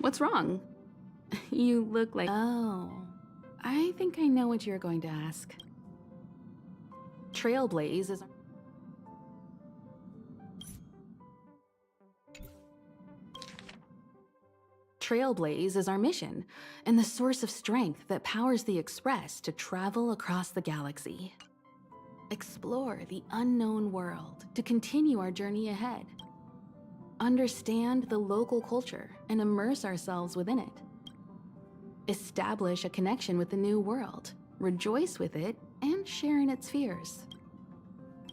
What's wrong? You look like... Oh, I think I know what you're going to ask. Trailblaze is... Trailblaze is our mission, and the source of strength that powers the Express to travel across the galaxy. Explore the unknown world to continue our journey ahead. Understand the local culture and immerse ourselves within it. Establish a connection with the new world, rejoice with it, and share in its fears.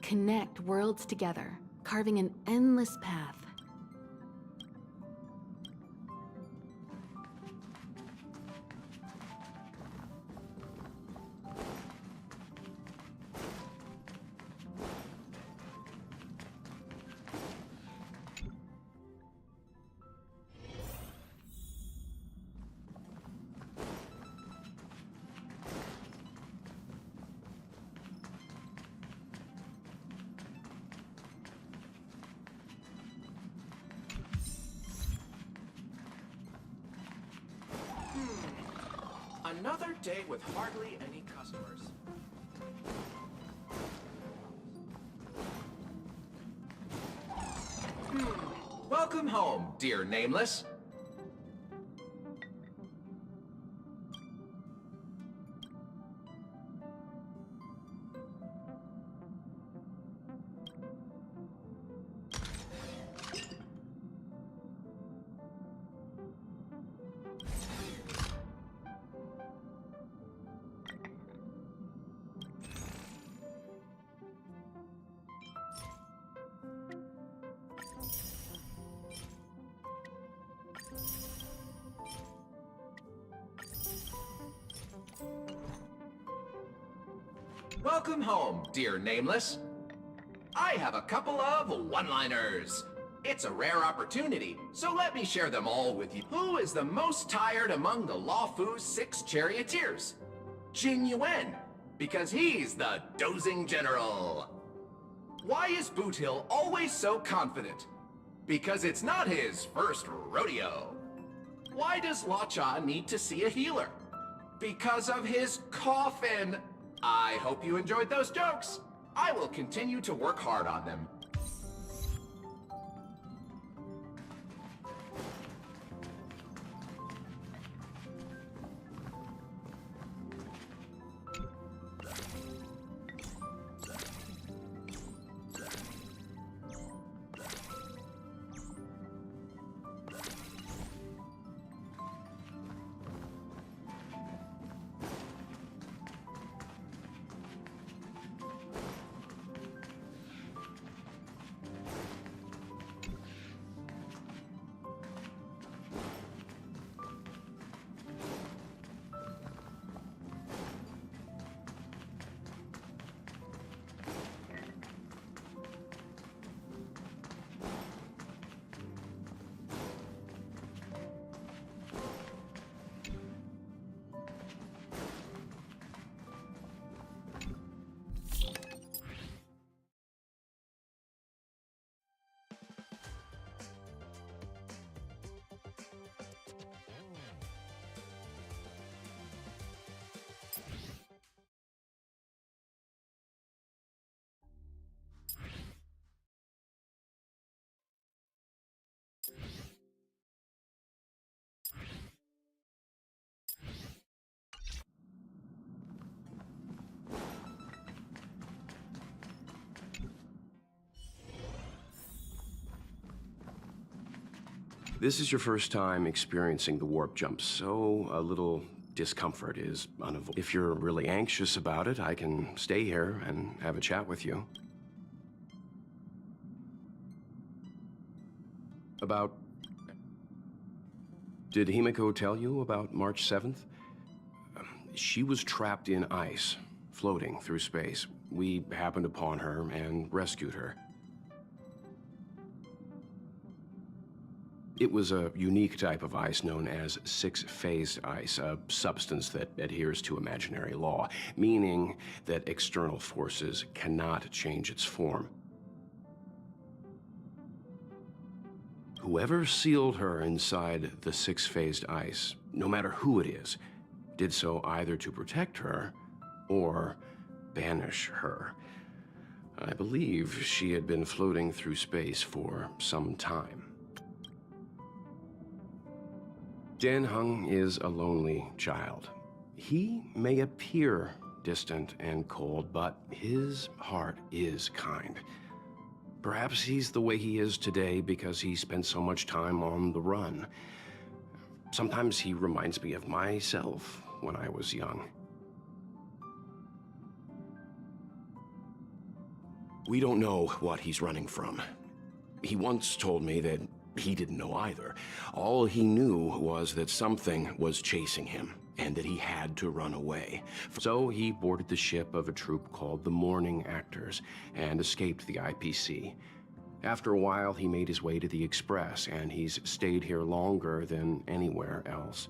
Connect worlds together, carving an endless path. Another day with hardly any customers. Welcome home, dear Nameless. Welcome home, dear Nameless. I have a couple of one-liners. It's a rare opportunity, so let me share them all with you. Who is the most tired among the Lawfu's 6 charioteers? Jing Yuan, because he's the dozing general. Why is Boot Hill always so confident? Because it's not his first rodeo. Why does Lacha need to see a healer? Because of his coffin. I hope you enjoyed those jokes. I will continue to work hard on them. This is your first time experiencing the warp jump, so a little discomfort is unavoidable. If you're really anxious about it, I can stay here and have a chat with you. About... Did Himiko tell you about March 7th? She was trapped in ice, floating through space. We happened upon her and rescued her. It was a unique type of ice known as six-phase ice, a substance that adheres to imaginary law, meaning that external forces cannot change its form. Whoever sealed her inside the six-phased ice, no matter who it is, did so either to protect her or banish her. I believe she had been floating through space for some time. Dan Heng is a lonely child. He may appear distant and cold, but his heart is kind. Perhaps he's the way he is today because he spent so much time on the run. Sometimes he reminds me of myself when I was young. We don't know what he's running from. He once told me that he didn't know either. All he knew was that something was chasing him, and that he had to run away. So he boarded the ship of a troop called the Morning Actors and escaped the IPC. After a while, he made his way to the Express, and he's stayed here longer than anywhere else.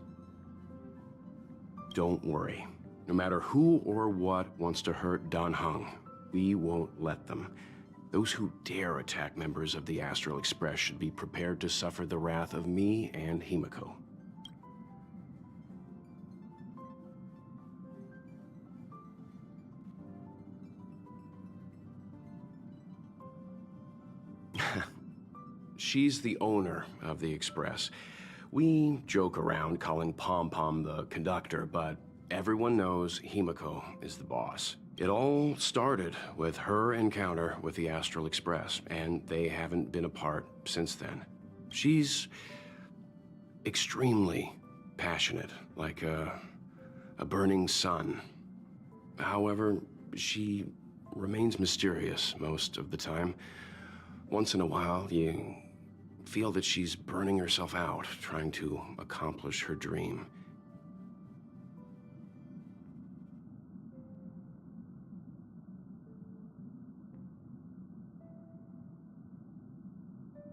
Don't worry. No matter who or what wants to hurt Dan Heng, we won't let them. Those who dare attack members of the Astral Express should be prepared to suffer the wrath of me and Himiko. She's the owner of the Express. We joke around calling Pom Pom the conductor, but everyone knows Himiko is the boss. It all started with her encounter with the Astral Express, and they haven't been apart since then. She's extremely passionate, like a burning sun. However, she remains mysterious most of the time. Once in a while, you feel that she's burning herself out, trying to accomplish her dream.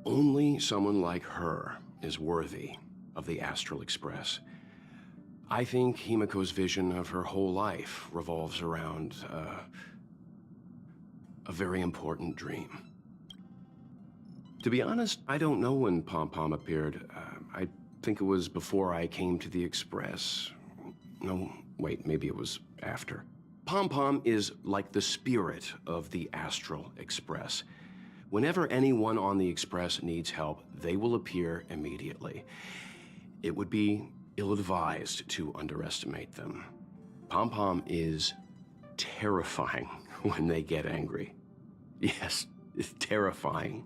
Only someone like her is worthy of the Astral Express. I think Himiko's vision of her whole life revolves around a very important dream. To be honest, I don't know when Pom Pom appeared. I think it was before I came to the Express. No, wait, maybe it was after. Pom Pom is like the spirit of the Astral Express. Whenever anyone on the Express needs help, they will appear immediately. It would be ill-advised to underestimate them. Pom Pom is terrifying when they get angry. Yes, it's terrifying.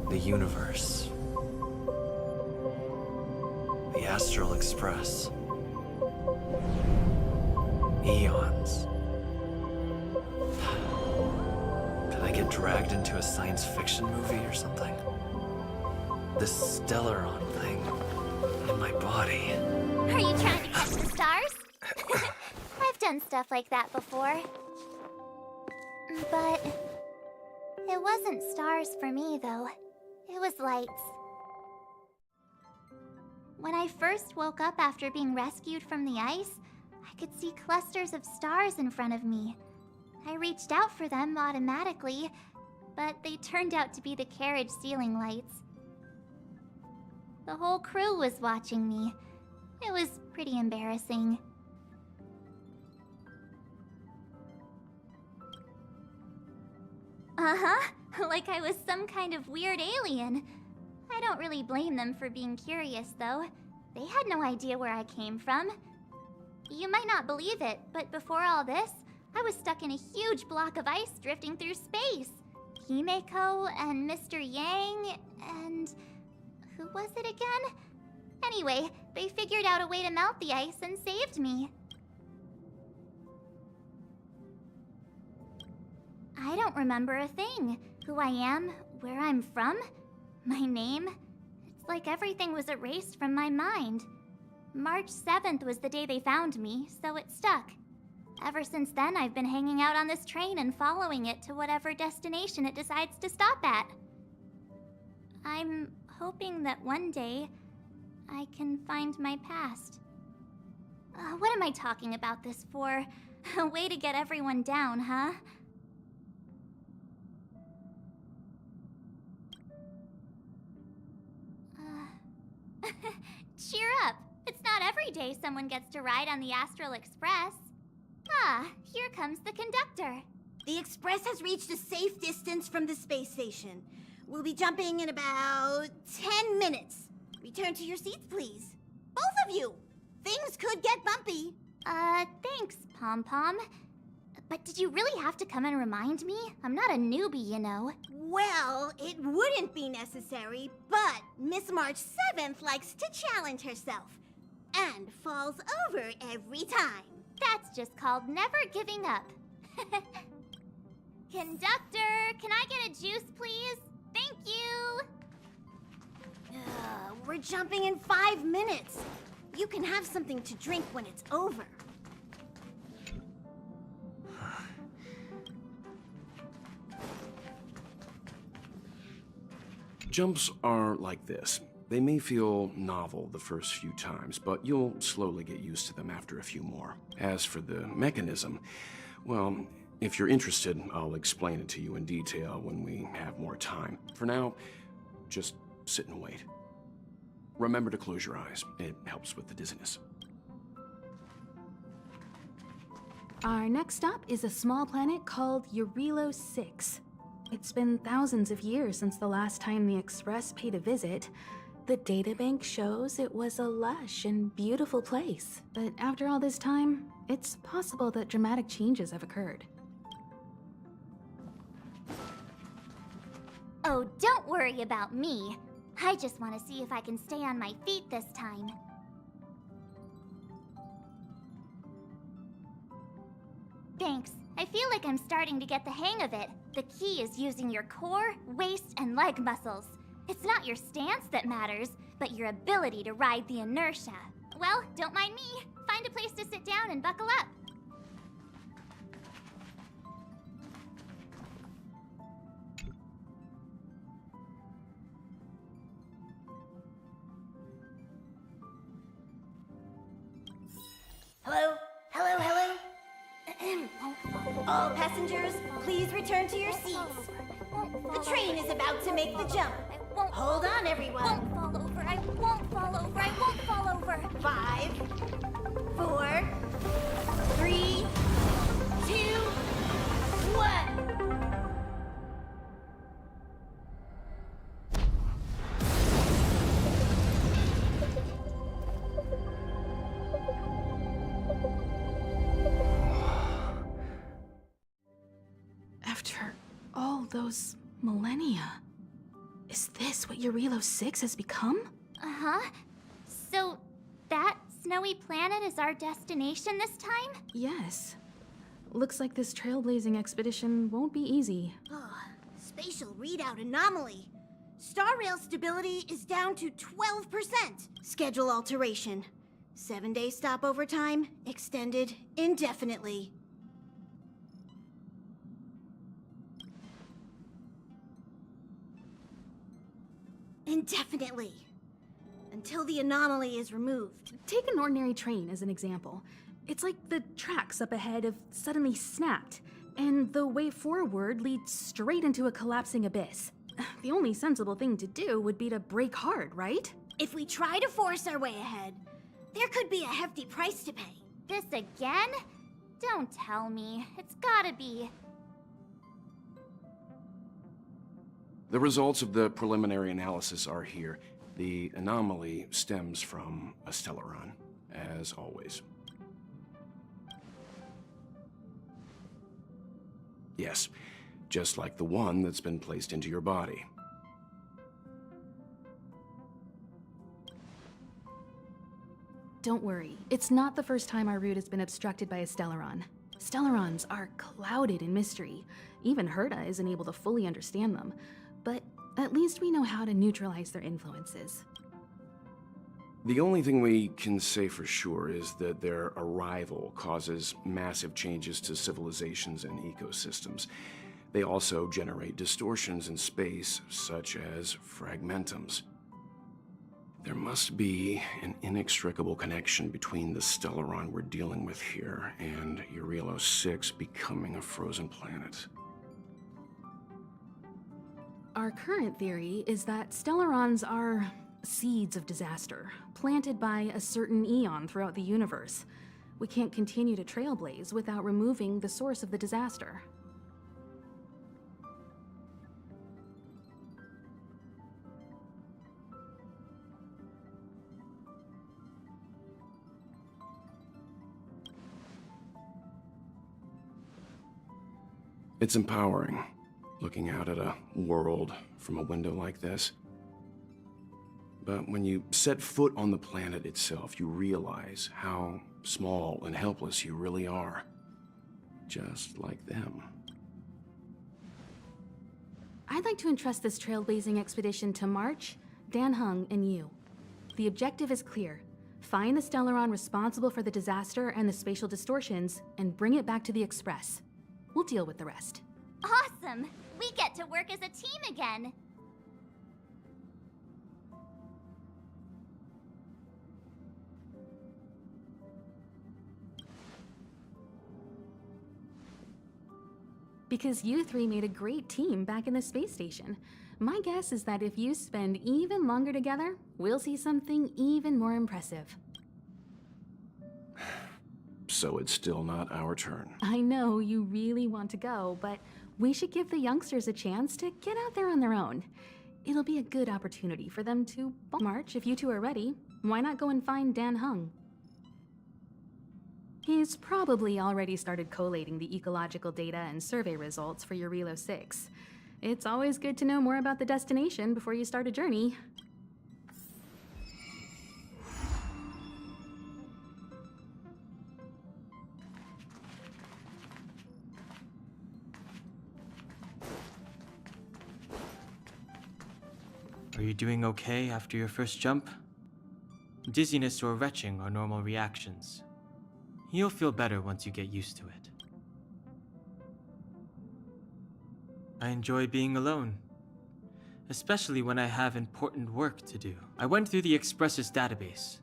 The universe. The Astral Express. Eons. Did I get dragged into a science fiction movie or something? This Stellaron thing in my body. Are you trying to catch the stars? I've done stuff like that before. But it wasn't stars for me, though. It was lights. When I first woke up after being rescued from the ice, I could see clusters of stars in front of me. I reached out for them automatically, but they turned out to be the carriage ceiling lights. The whole crew was watching me. It was pretty embarrassing. Like I was some kind of weird alien. I don't really blame them for being curious, though. They had no idea where I came from. You might not believe it, but before all this, I was stuck in a huge block of ice drifting through space. Himeko and Mr. Yang and... who was it again? Anyway, they figured out a way to melt the ice and saved me. I don't remember a thing. Who I am, where I'm from, my name. It's like everything was erased from my mind. March 7th was the day they found me, so it stuck. Ever since then, I've been hanging out on this train and following it to whatever destination it decides to stop at. I'm hoping that one day I can find my past. What am I talking about this for? A way to get everyone down, huh? Cheer up! It's not every day someone gets to ride on the Astral Express. Ah, here comes the conductor. The Express has reached a safe distance from the space station. We'll be jumping in about 10 minutes. Return to your seats, please. Both of you! Things could get bumpy. Thanks, Pom Pom. But did you really have to come and remind me? I'm not a newbie, you know. Well, it wouldn't be necessary, but Miss March 7th likes to challenge herself. And falls over every time. That's just called never giving up. Conductor, can I get a juice, please? Thank you! We're jumping in 5 minutes. You can have something to drink when it's over. Jumps are like this. They may feel novel the first few times, but you'll slowly get used to them after a few more. As for the mechanism, well, if you're interested, I'll explain it to you in detail when we have more time. For now, just sit and wait. Remember to close your eyes. It helps with the dizziness. Our next stop is a small planet called Eurilo 6. It's been thousands of years since the last time the Express paid a visit. The databank shows it was a lush and beautiful place. But after all this time, it's possible that dramatic changes have occurred. Oh, don't worry about me. I just want to see if I can stay on my feet this time. Thanks. I feel like I'm starting to get the hang of it. The key is using your core, waist, and leg muscles. It's not your stance that matters, but your ability to ride the inertia. Well, don't mind me. Find a place to sit down and buckle up. Hello? Hello, hello? All passengers, please return to your seats. The train is about to make the jump. Hold on, everyone. Won't fall over. I won't fall over. I won't fall over. 5, 4, 3, 2, 1. After all those millennia, is this what Eurilo 6 has become? Uh-huh. So, that snowy planet is our destination this time? Yes. Looks like this trailblazing expedition won't be easy. Spatial readout anomaly. Star rail stability is down to 12%. Schedule alteration. 7-day stopover time extended indefinitely. Indefinitely. Until the anomaly is removed. Take an ordinary train as an example. It's like the tracks up ahead have suddenly snapped, and the way forward leads straight into a collapsing abyss. The only sensible thing to do would be to brake hard, right? If we try to force our way ahead, there could be a hefty price to pay. This again? Don't tell me. It's gotta be. The results of the preliminary analysis are here. The anomaly stems from a stellaron, as always. Yes, just like the one that's been placed into your body. Don't worry, it's not the first time our route has been obstructed by a stellaron. Stellarons are clouded in mystery. Even Herta isn't able to fully understand them. But at least we know how to neutralize their influences. The only thing we can say for sure is that their arrival causes massive changes to civilizations and ecosystems. They also generate distortions in space, such as fragmentums. There must be an inextricable connection between the Stellaron we're dealing with here and Eurilo 6 becoming a frozen planet. Our current theory is that Stellarons are seeds of disaster, planted by a certain eon throughout the universe. We can't continue to trailblaze without removing the source of the disaster. It's empowering, looking out at a world from a window like this. But when you set foot on the planet itself, you realize how small and helpless you really are. Just like them. I'd like to entrust this trailblazing expedition to March, Dan Heng, and you. The objective is clear. Find the Stellaron responsible for the disaster and the spatial distortions, and bring it back to the Express. We'll deal with the rest. Awesome! We get to work as a team again! Because you three made a great team back in the space station. My guess is that if you spend even longer together, we'll see something even more impressive. So it's still not our turn. I know you really want to go, but we should give the youngsters a chance to get out there on their own. It'll be a good opportunity for them to march if you two are ready. Why not go and find Dan Heng? He's probably already started collating the ecological data and survey results for Eurilo 6. It's always good to know more about the destination before you start a journey. Are you doing okay after your first jump? Dizziness or retching are normal reactions. You'll feel better once you get used to it. I enjoy being alone, especially when I have important work to do. I went through the Express's database,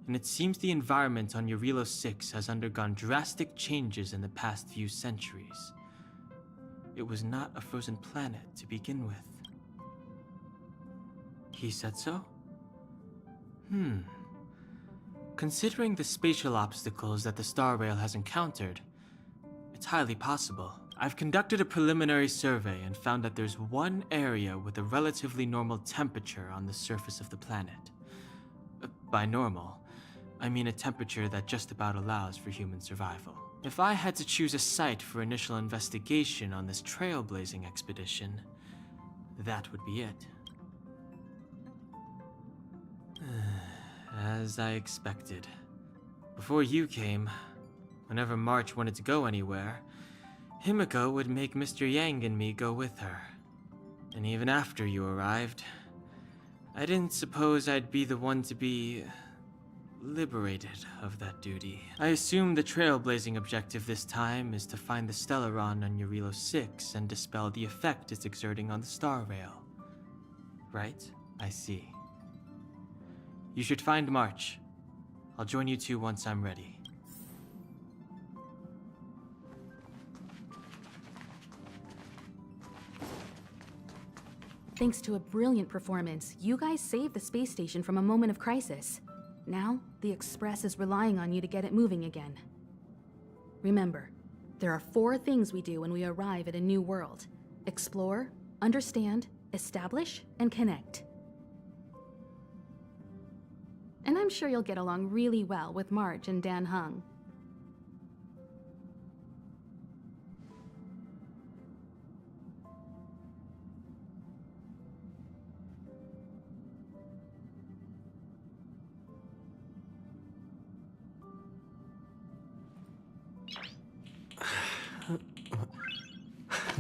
and it seems the environment on Eurilo 6 has undergone drastic changes in the past few centuries. It was not a frozen planet to begin with. He said so? Considering the spatial obstacles that the Star Rail has encountered, it's highly possible. I've conducted a preliminary survey and found that there's one area with a relatively normal temperature on the surface of the planet. By normal, I mean a temperature that just about allows for human survival. If I had to choose a site for initial investigation on this trailblazing expedition, that would be it. As I expected. Before you came, whenever March wanted to go anywhere, Himiko would make Mr. Yang and me go with her. And even after you arrived, I didn't suppose I'd be the one to be liberated of that duty. I assume the trailblazing objective this time is to find the Stellaron on Eurilo 6 and dispel the effect it's exerting on the Star Rail. Right? I see. You should find March. I'll join you two once I'm ready. Thanks to a brilliant performance, you guys saved the space station from a moment of crisis. Now, the Express is relying on you to get it moving again. Remember, there are 4 things we do when we arrive at a new world: explore, understand, establish, and connect. And I'm sure you'll get along really well with March and Dan Heng.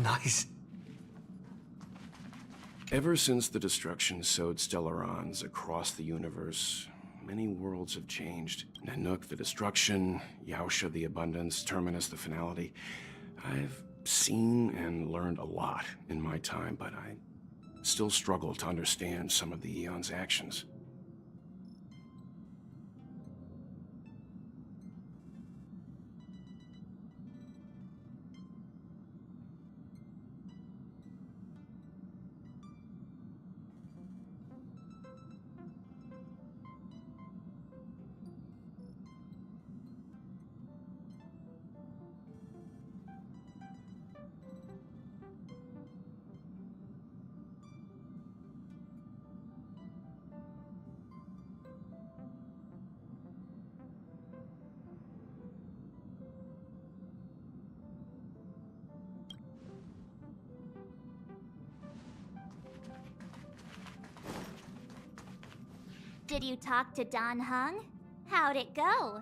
Nice. Ever since the destruction sowed Stellarons across the universe, many worlds have changed. Nanook, the destruction, Yaosha, the abundance, Terminus, the finality. I've seen and learned a lot in my time, but I still struggle to understand some of the Eon's actions. Did you talk to Dan Heng? How'd it go?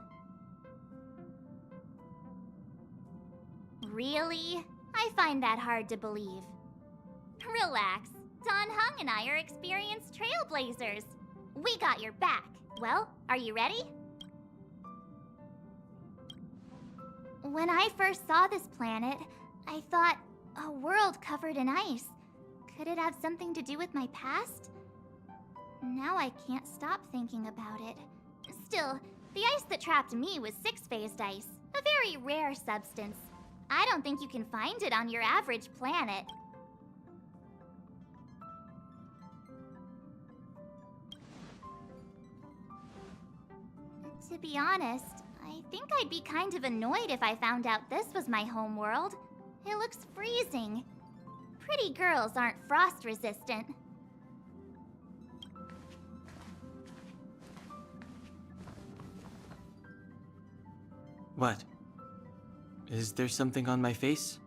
Really? I find that hard to believe. Relax. Dan Heng and I are experienced trailblazers. We got your back. Well, are you ready? When I first saw this planet, I thought, a world covered in ice. Could it have something to do with my past? Now I can't stop thinking about it. Still, the ice that trapped me was six-phased ice, a very rare substance. I don't think you can find it on your average planet. To be honest, I think I'd be kind of annoyed if I found out this was my home world. It looks freezing. Pretty girls aren't frost resistant. What? Is there something on my face?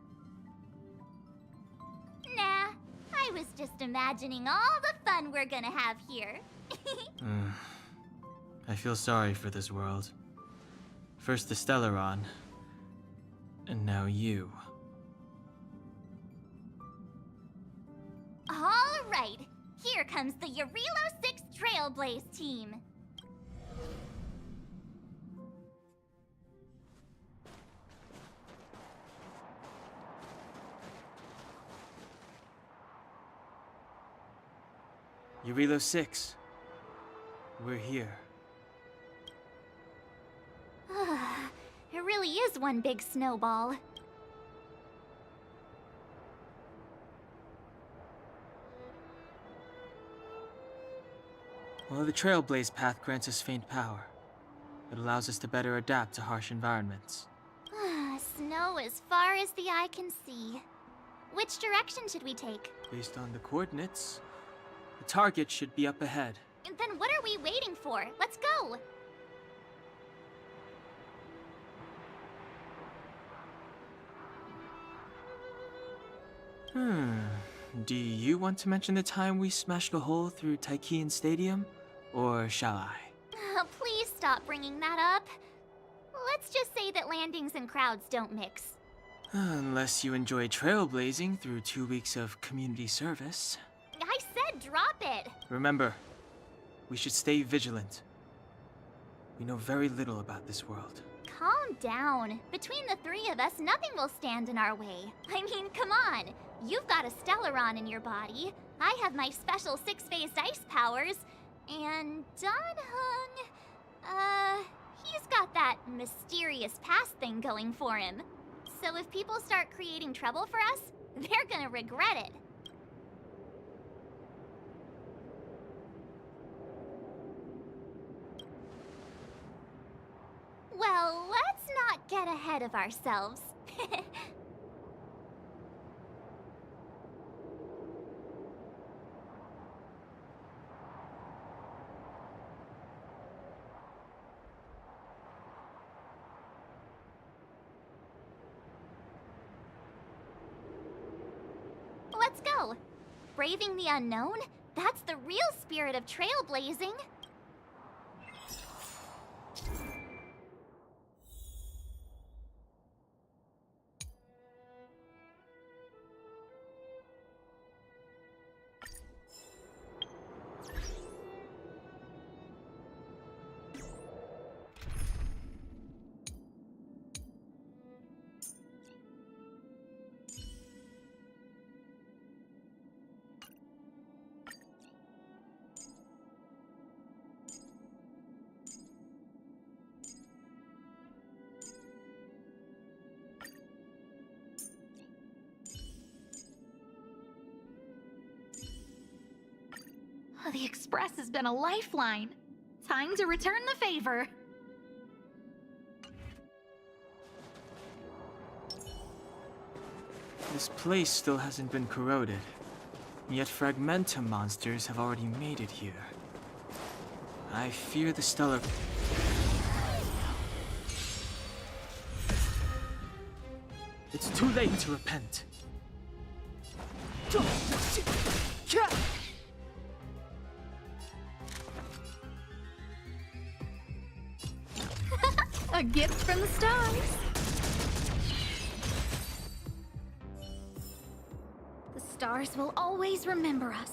Nah, I was just imagining all the fun we're gonna have here. I feel sorry for this world. First the Stellaron, and now you. All right, here comes the Eurilo 6 Trailblaze team. Eurilo 6. We're here. It really is one big snowball. Well, the Trailblaze path grants us faint power. It allows us to better adapt to harsh environments. Snow as far as the eye can see. Which direction should we take? Based on the coordinates, the target should be up ahead. Then what are we waiting for? Let's go! Do you want to mention the time we smashed a hole through Taikian Stadium? Or shall I? Please stop bringing that up. Let's just say that landings and crowds don't mix. Unless you enjoy trailblazing through 2 weeks of community service. I said drop it! Remember, we should stay vigilant. We know very little about this world. Calm down. Between the three of us, nothing will stand in our way. I mean, come on. You've got a Stellaron in your body. I have my special six-phased ice powers. And Dan Heng, he's got that mysterious past thing going for him. So if people start creating trouble for us, they're gonna regret it. Well, let's not get ahead of ourselves. Let's go. Braving the unknown? That's the real spirit of trailblazing. The Express has been a lifeline. Time to return the favor. This place still hasn't been corroded, yet Fragmentum monsters have already made it here. I fear the stellar... It's too late to repent. A gift from the stars. The stars will always remember us.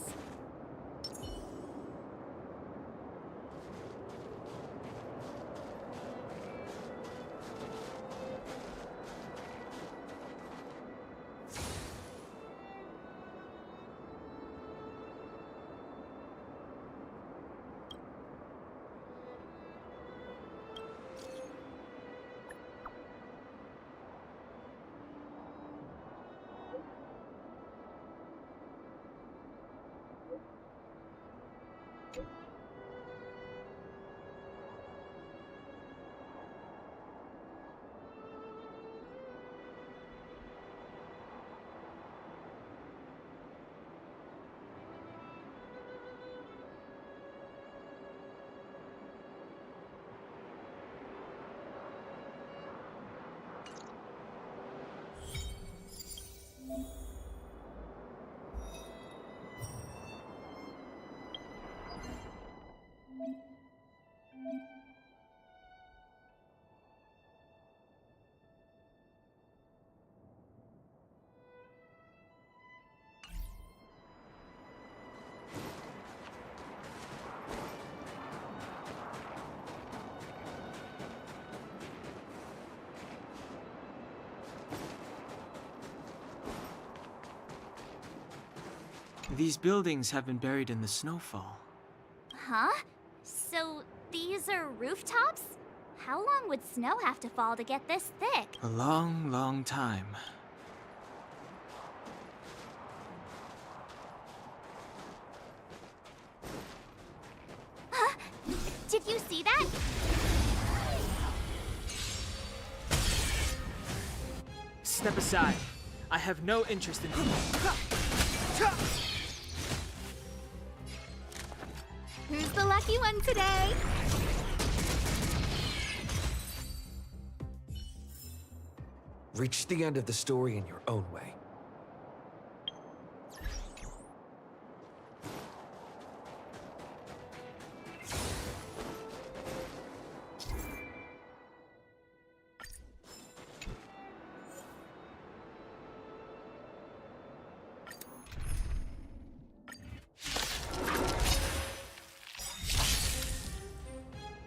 These buildings have been buried in the snowfall. Huh? So these are rooftops? How long would snow have to fall to get this thick? A long, long time. Huh? Did you see that? Step aside. I have no interest in... Who's the lucky one today? Reach the end of the story in your own way.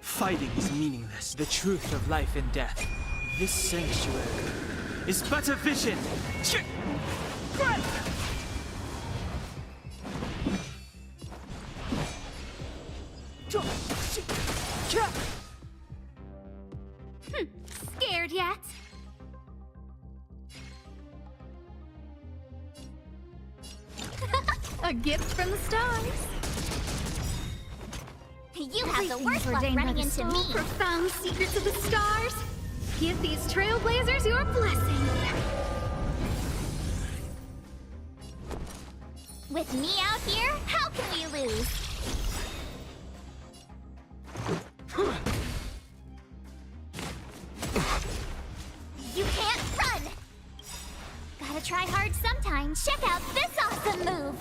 Fighting is meaningless. The truth of life and death. This sanctuary is but a vision. Scared yet? A gift from the stars. You have the worst luck ordained by running the into soul me. profound secrets of the stars. Give these trailblazers your blessing. With me out here, how can we lose? You can't run! Gotta try hard sometimes. Check out this awesome move!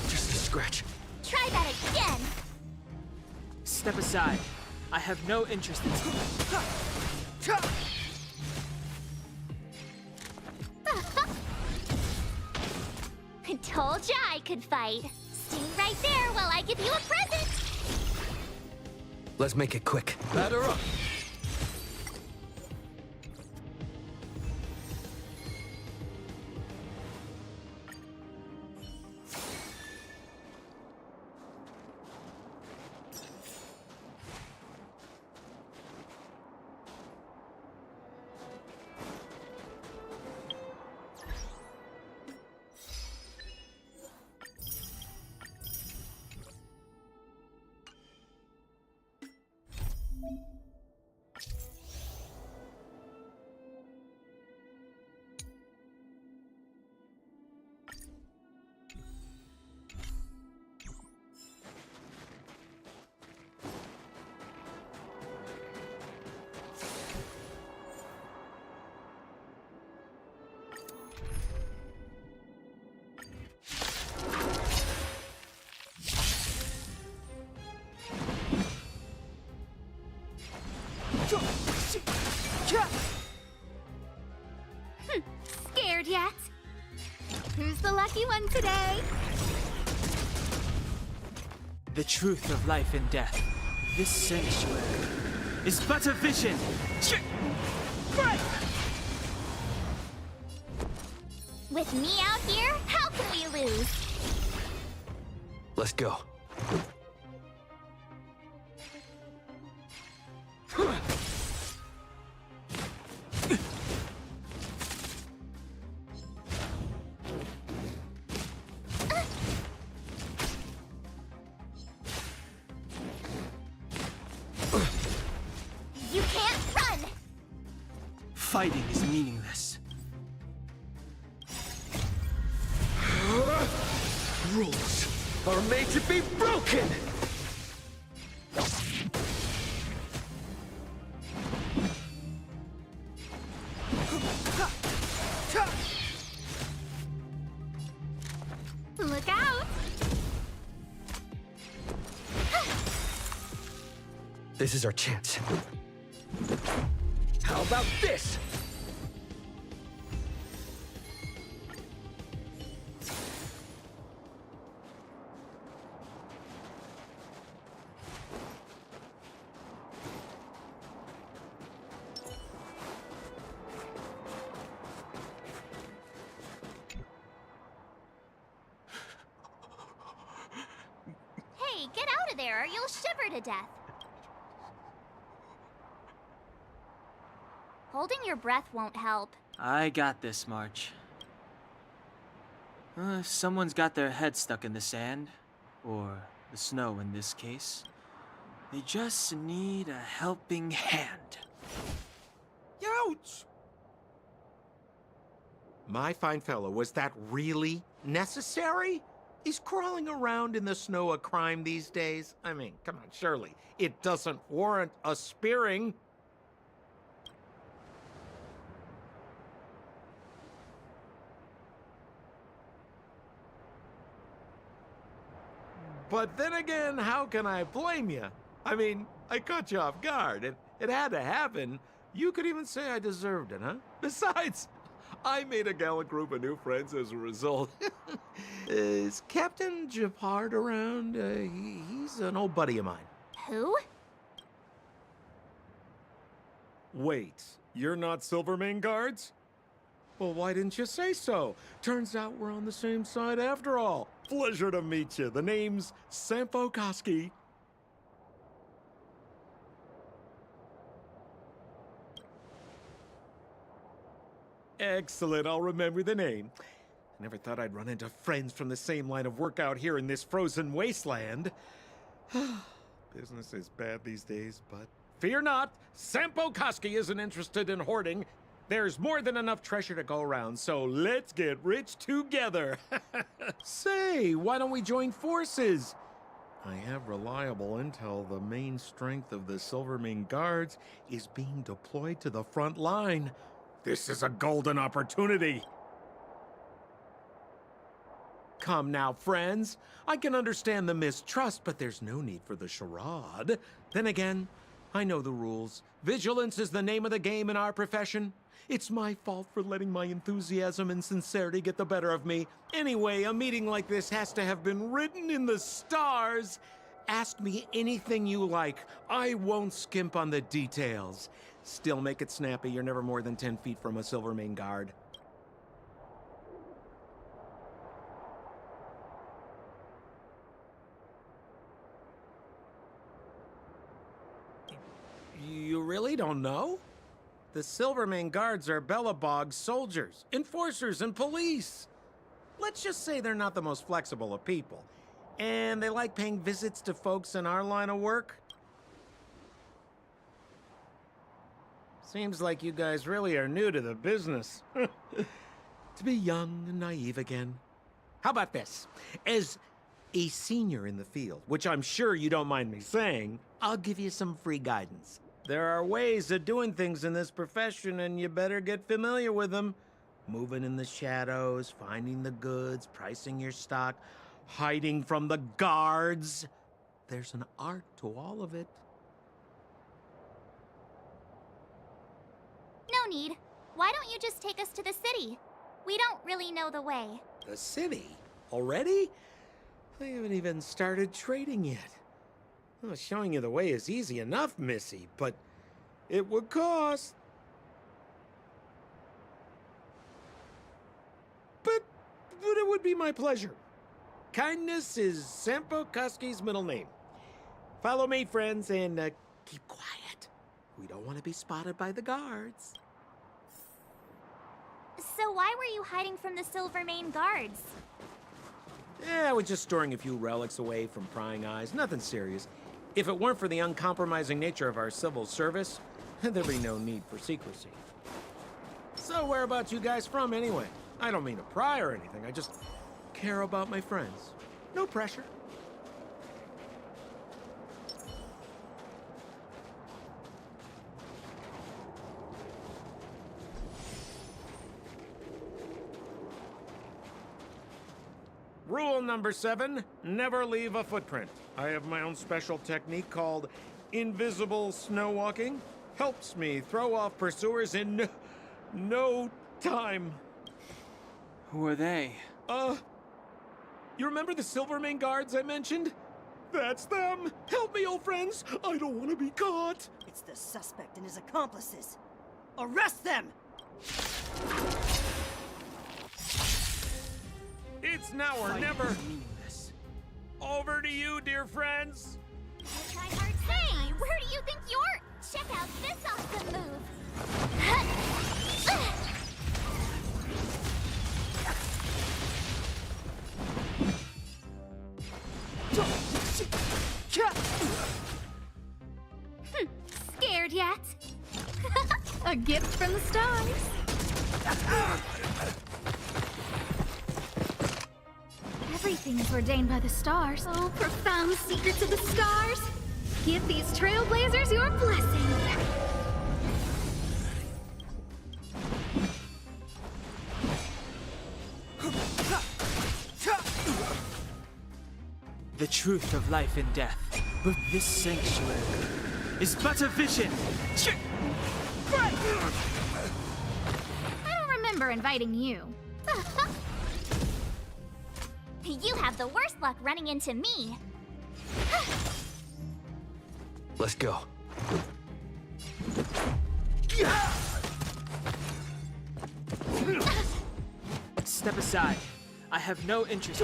Just a scratch. Try that again! Step aside. I have no interest in... Told ya I could fight. Stay right there while I give you a present! Let's make it quick. Batter up. Scared yet? Who's the lucky one today? The truth of life and death. This sanctuary is but a vision. With me out here, how can we lose? Let's go. You can't run! Fighting is meaningless. Rules are made to be broken! Look out! This is our chance. How about this? Hey, get out of there or you'll shiver to death. Holding your breath won't help. I got this, March. If someone's got their head stuck in the sand, or the snow in this case, they just need a helping hand. Ouch! My fine fellow, was that really necessary? Is crawling around in the snow a crime these days? I mean, come on, surely. It doesn't warrant a spearing. But then again, how can I blame you? I mean, I caught you off guard. It had to happen. You could even say I deserved it, huh? Besides, I made a gallant group of new friends as a result. Is Captain Japard around? He's an old buddy of mine. Who? Wait, you're not Silvermane guards? Well, why didn't you say so? Turns out we're on the same side after all. Pleasure to meet you. The name's Sampo Koski. Excellent, I'll remember the name. I never thought I'd run into friends from the same line of work out here in this frozen wasteland. Business is bad these days, but fear not, Sampo Koski isn't interested in hoarding. There's more than enough treasure to go around, so let's get rich together. Say, why don't we join forces? I have reliable intel the main strength of the Silvermane guards is being deployed to the front line. This is a golden opportunity. Come now, friends. I can understand the mistrust, but there's no need for the charade. Then again, I know the rules. Vigilance is the name of the game in our profession. It's my fault for letting my enthusiasm and sincerity get the better of me. Anyway, a meeting like this has to have been written in the stars. Ask me anything you like. I won't skimp on the details. Still make it snappy. You're never more than 10 feet from a Silvermane guard. You really don't know? The Silvermane guards are Bellabog's soldiers, enforcers, and police. Let's just say they're not the most flexible of people. And they like paying visits to folks in our line of work. Seems like you guys really are new to the business. To be young and naive again. How about this? As a senior in the field, which I'm sure you don't mind me saying, I'll give you some free guidance. There are ways of doing things in this profession, and you better get familiar with them. Moving in the shadows, finding the goods, pricing your stock, hiding from the guards. There's an art to all of it. No need. Why don't you just take us to the city? We don't really know the way. The city? Already? I haven't even started trading yet. Well, showing you the way is easy enough, Missy, but it would cost. But it would be my pleasure. Kindness is Sampo Koski's middle name. Follow me, friends, and keep quiet. We don't want to be spotted by the guards. So why were you hiding from the Silvermane guards? Yeah, I was just storing a few relics away from prying eyes. Nothing serious. If it weren't for the uncompromising nature of our civil service, there'd be no need for secrecy. So whereabouts you guys from, anyway? I don't mean to pry or anything. I just care about my friends. No pressure. Rule number 7, never leave a footprint. I have my own special technique called invisible snow walking. Helps me throw off pursuers in no time. Who are they? You remember the Silvermane guards I mentioned? That's them! Help me, old friends! I don't want to be caught! It's the suspect and his accomplices. Arrest them! It's now or never. Over to you, dear friends. I tried hard. Hey, where do you think you're? Check out this awesome move. Scared yet? A gift from the stars. Everything is ordained by the stars. Oh, profound secrets of the stars. Give these trailblazers your blessing. The truth of life and death. But this sanctuary is but a vision. I don't remember inviting you. You have the worst luck running into me. Let's go. Step aside. I have no interest.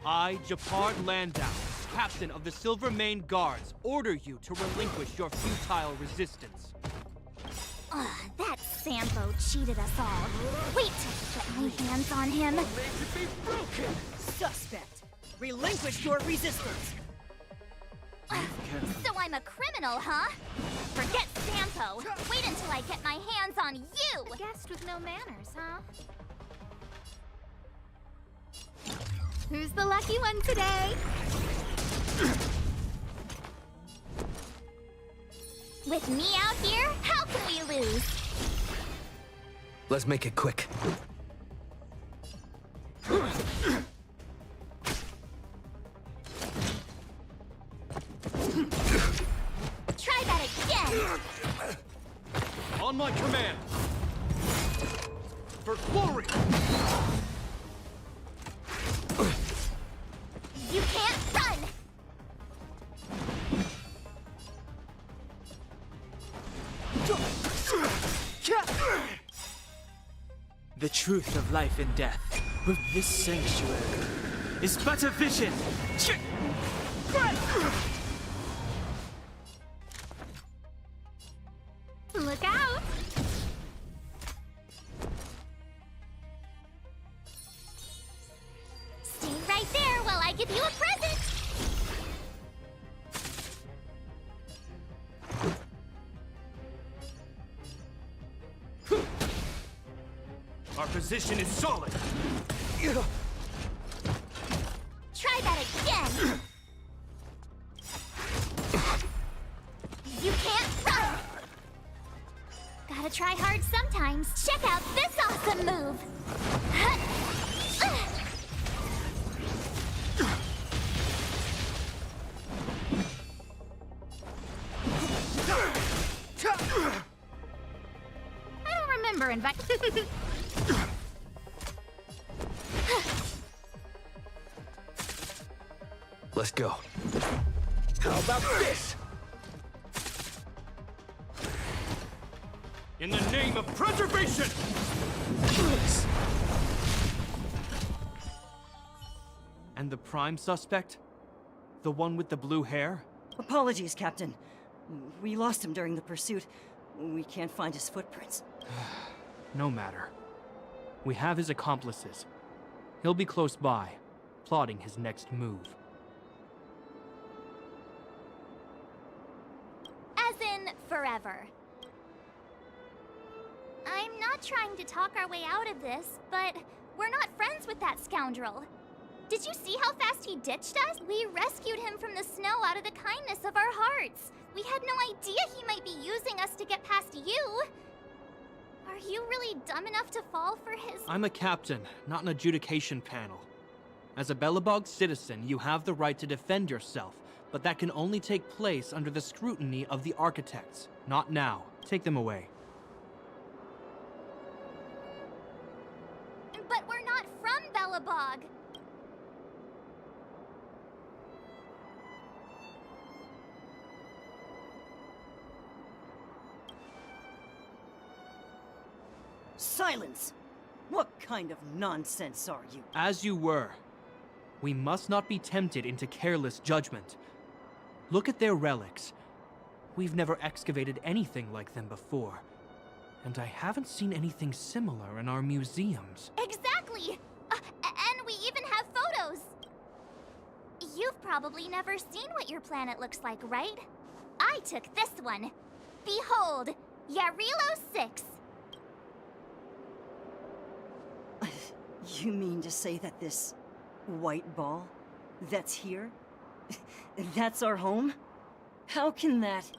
I, Japard Landau, captain of the Silvermane Guards, order you to relinquish your futile resistance. Ugh, that Sampo cheated us all. Wait till I get my hands on him. Suspect, relinquish your resistance. So I'm a criminal, huh? Forget Sampo. Wait until I get my hands on you. A guest with no manners, huh? Who's the lucky one today? With me out here, how can we lose? Let's make it quick. Try that again. On my command! For glory! You can't run. the truth of life and death with this sanctuary is but a vision. Look out! Stay right there while I give you a present! Our position is solid. Try that again! You can't run! Gotta try hard sometimes. Check out this awesome move! I don't remember inviting. Let's go. How about this? In the name of preservation! And the prime suspect? The one with the blue hair? Apologies, Captain. We lost him during the pursuit. We can't find his footprints. No matter. We have his accomplices. He'll be close by, plotting his next move. As in, forever. I'm not trying to talk our way out of this, but we're not friends with that scoundrel. Did you see how fast he ditched us? We rescued him from the snow out of the kindness of our hearts. We had no idea he might be using us to get past you. Are you really dumb enough to fall for his— I'm a captain, not an adjudication panel. As a Belobog citizen, you have the right to defend yourself, but that can only take place under the scrutiny of the architects. Not now. Take them away. But we're not from Belobog. Silence! What kind of nonsense are you? As you were. We must not be tempted into careless judgment. Look at their relics. We've never excavated anything like them before. And I haven't seen anything similar in our museums. Exactly! And we even have photos! You've probably never seen what your planet looks like, right? I took this one. Behold, Yarilo 6. You mean to say that this white ball that's here, that's our home? How can that—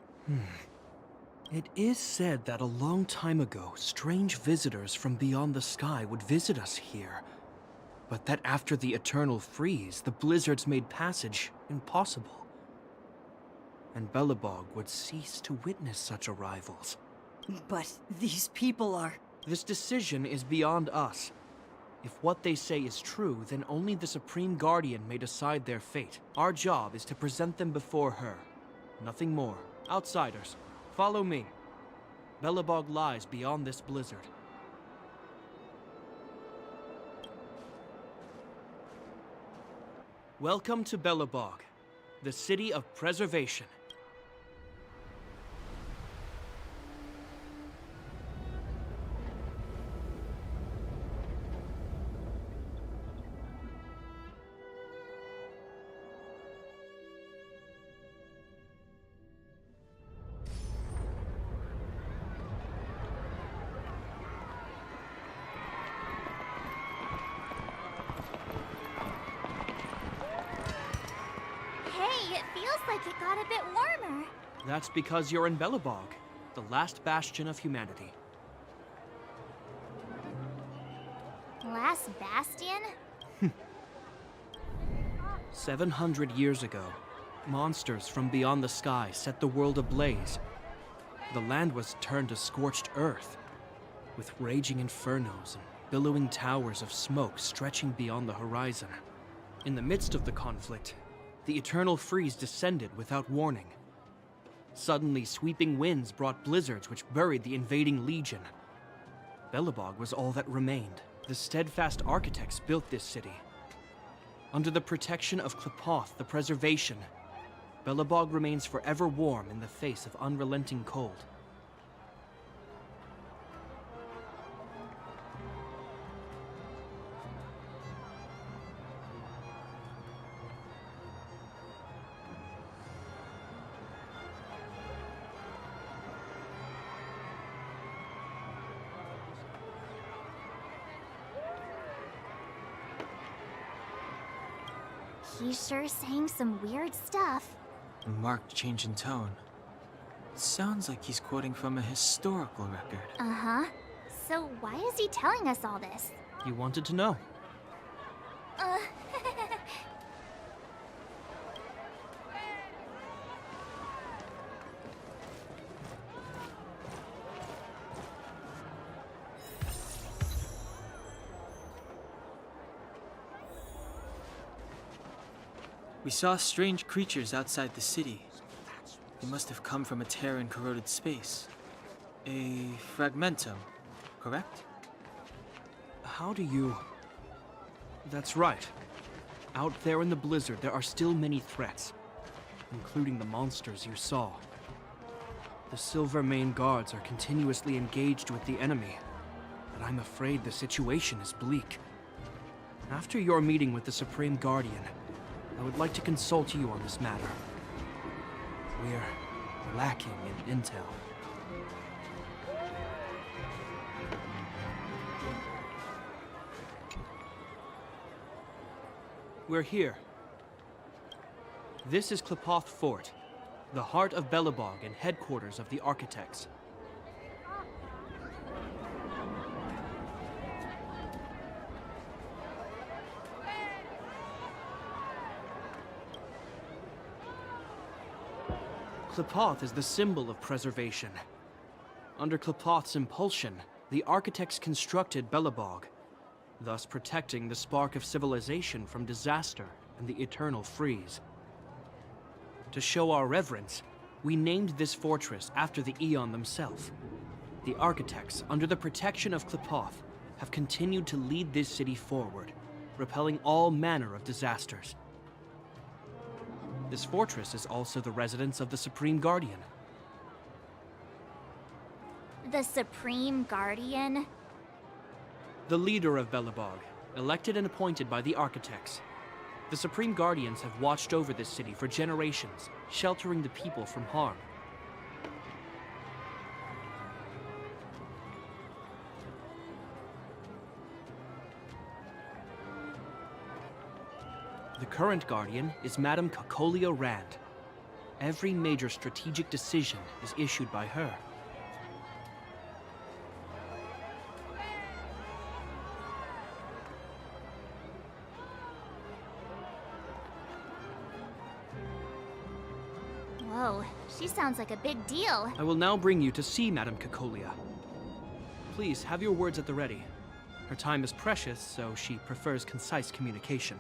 It is said that a long time ago, strange visitors from beyond the sky would visit us here. But that after the eternal freeze, the blizzards made passage impossible. And Belobog would cease to witness such arrivals. But these people are— This decision is beyond us. If what they say is true, then only the Supreme Guardian may decide their fate. Our job is to present them before her. Nothing more. Outsiders, follow me. Belobog lies beyond this blizzard. Welcome to Belobog, the city of preservation. Hey, it feels like it got a bit warmer. That's because you're in Belobog, the last bastion of humanity. Last bastion? 700 years ago, monsters from beyond the sky set the world ablaze. The land was turned to scorched earth, with raging infernos and billowing towers of smoke stretching beyond the horizon. In the midst of the conflict, the eternal freeze descended without warning. Suddenly, sweeping winds brought blizzards which buried the invading legion. Belobog was all that remained. The steadfast architects built this city. Under the protection of Klepoth, the preservation, Belobog remains forever warm in the face of unrelenting cold. He's sure saying some weird stuff. A marked change in tone. It sounds like he's quoting from a historical record. Uh-huh. So why is he telling us all this? You wanted to know. Uh... We saw strange creatures outside the city. They must have come from a tear in corroded space. A fragmentum, correct? How do you... That's right. Out there in the blizzard, there are still many threats, including the monsters you saw. The Silvermane guards are continuously engaged with the enemy, but I'm afraid the situation is bleak. After your meeting with the Supreme Guardian, I would like to consult you on this matter. We're lacking in intel. We're here. This is Klepoth Fort, the heart of Belobog and headquarters of the Architects. Klepoth is the symbol of preservation. Under Klepoth's impulsion, the Architects constructed Belobog, thus protecting the spark of civilization from disaster and the eternal freeze. To show our reverence, we named this fortress after the Aeon themselves. The Architects, under the protection of Klepoth, have continued to lead this city forward, repelling all manner of disasters. This fortress is also the residence of the Supreme Guardian. The Supreme Guardian? The leader of Belobog, elected and appointed by the Architects. The Supreme Guardians have watched over this city for generations, sheltering the people from harm. The current Guardian is Madame Cocolia Rand. Every major strategic decision is issued by her. Whoa, she sounds like a big deal. I will now bring you to see Madame Cocolia. Please, have your words at the ready. Her time is precious, so she prefers concise communication.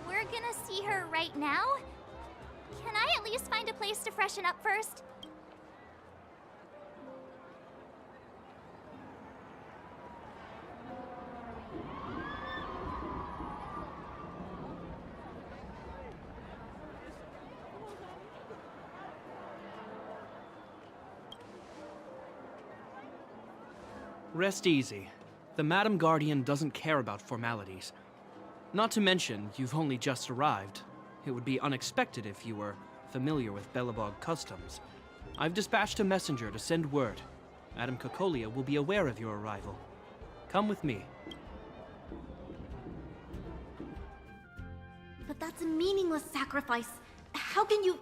We're gonna see her right now? Can I at least find a place to freshen up first? Rest easy. The Madam Guardian doesn't care about formalities. Not to mention, you've only just arrived. It would be unexpected if you were familiar with Belobog customs. I've dispatched a messenger to send word. Madame Cocolia will be aware of your arrival. Come with me. But that's a meaningless sacrifice. How can you...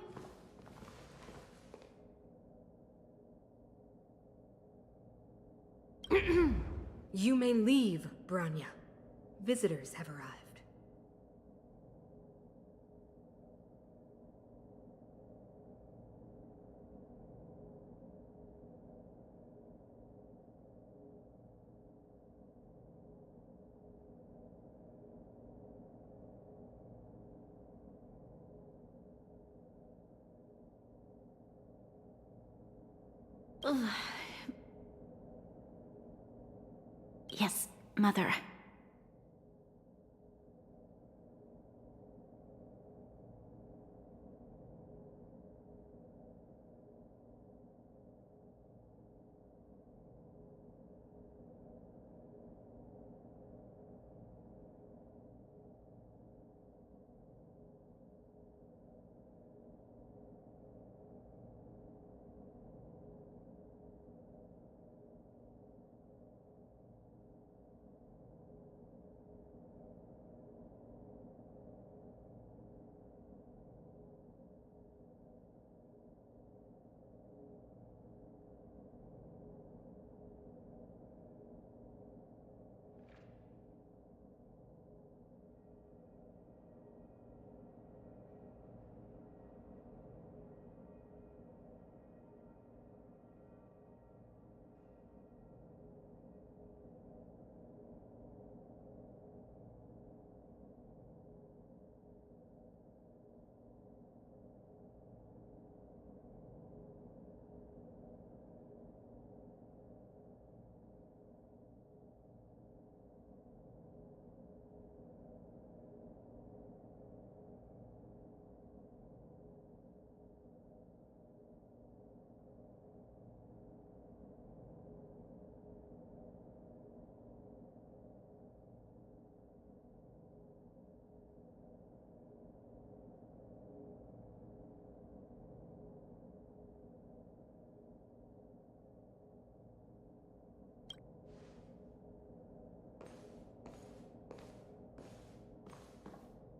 You may leave, Branya. Visitors have arrived. Yes, Mother.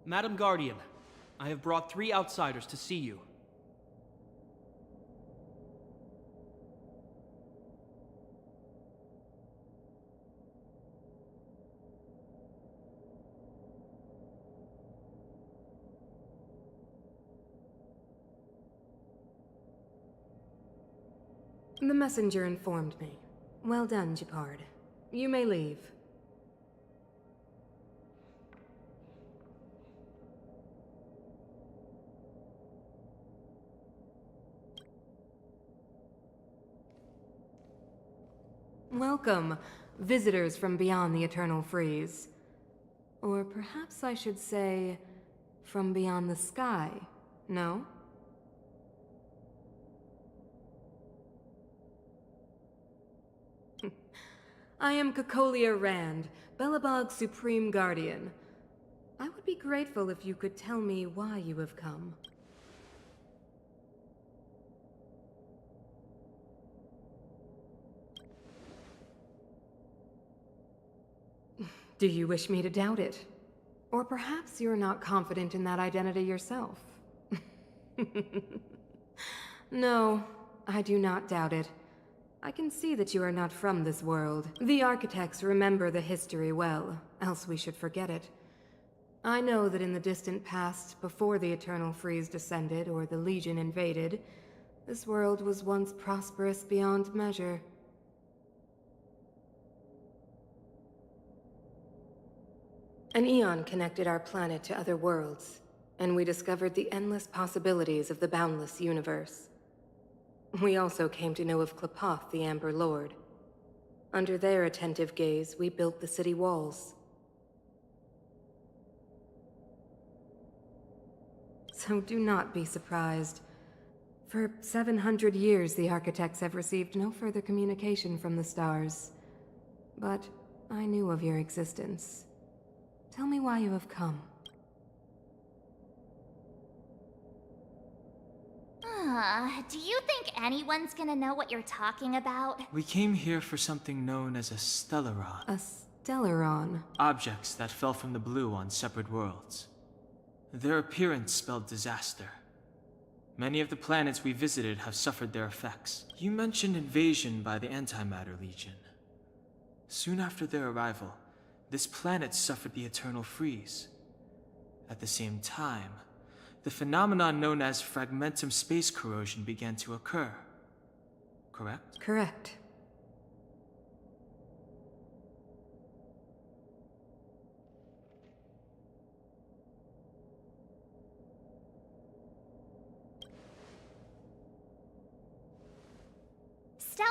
Madam Guardian, I have brought 3 outsiders to see you. The messenger informed me. Well done, Gepard. You may leave. Welcome, visitors from beyond the Eternal Freeze. Or perhaps I should say, from beyond the sky, no? I am Cocolia Rand, Belobog's Supreme Guardian. I would be grateful if you could tell me why you have come. Do you wish me to doubt it? Or perhaps you're not confident in that identity yourself? No, I do not doubt it. I can see that you are not from this world. The architects remember the history well, else we should forget it. I know that in the distant past, before the Eternal Freeze descended or the Legion invaded, this world was once prosperous beyond measure. An eon connected our planet to other worlds, and we discovered the endless possibilities of the boundless universe. We also came to know of Klapoth, the Amber Lord. Under their attentive gaze, we built the city walls. So do not be surprised. For 700 years, the architects have received no further communication from the stars. But I knew of your existence. Tell me why you have come. Do you think anyone's gonna know what you're talking about? We came here for something known as a stellaron. A stellaron? Objects that fell from the blue on separate worlds. Their appearance spelled disaster. Many of the planets we visited have suffered their effects. You mentioned invasion by the Antimatter Legion. Soon after their arrival, this planet suffered the Eternal Freeze. At the same time, the phenomenon known as fragmentum space corrosion began to occur. Correct? Correct.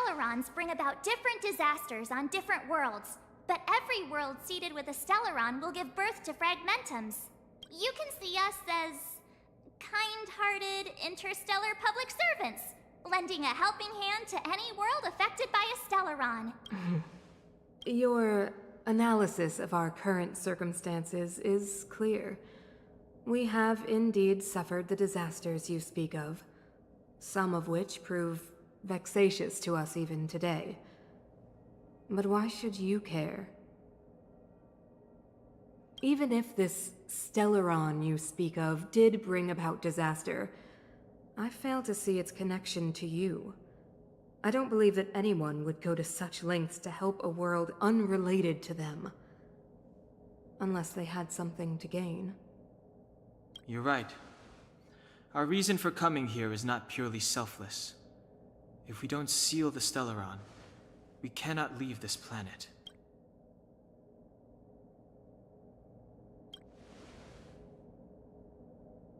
Stellarons bring about different disasters on different worlds, but every world seeded with a Stellaron will give birth to fragmentums. You can see us as kind-hearted interstellar public servants, lending a helping hand to any world affected by a Stellaron. Your analysis of our current circumstances is clear. We have indeed suffered the disasters you speak of, some of which prove vexatious to us even today. But why should you care? Even if this Stellaron you speak of did bring about disaster, I fail to see its connection to you. I don't believe that anyone would go to such lengths to help a world unrelated to them. Unless they had something to gain. You're right. Our reason for coming here is not purely selfless. If we don't seal the Stellaron, we cannot leave this planet.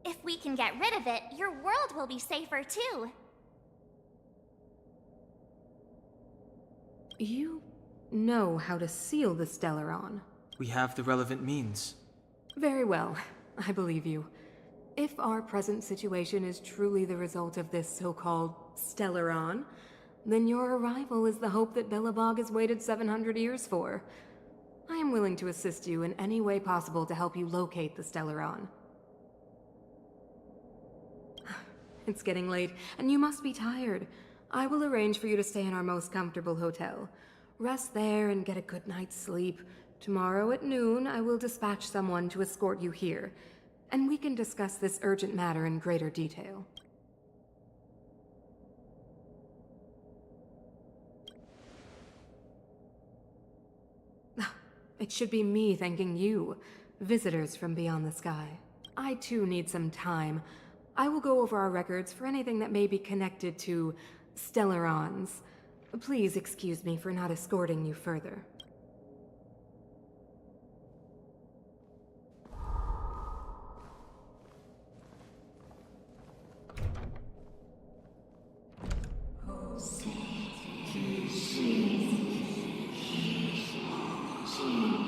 If we can get rid of it, your world will be safer too. You know how to seal the Stellaron. We have the relevant means. Very well, I believe you. If our present situation is truly the result of this so-called Stellaron, then your arrival is the hope that Belobog has waited 700 years for. I am willing to assist you in any way possible to help you locate the Stellaron. It's getting late, and you must be tired. I will arrange for you to stay in our most comfortable hotel. Rest there and get a good night's sleep. Tomorrow at noon, I will dispatch someone to escort you here, and we can discuss this urgent matter in greater detail. It should be me thanking you, visitors from beyond the sky. I too need some time. I will go over our records for anything that may be connected to Stellarons. Please excuse me for not escorting you further.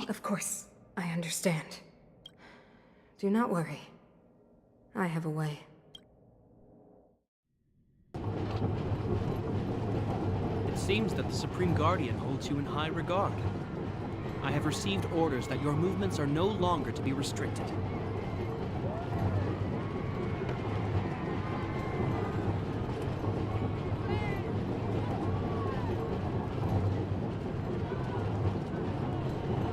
Of course, I understand. Do not worry. I have a way. It seems that the Supreme Guardian holds you in high regard. I have received orders that your movements are no longer to be restricted.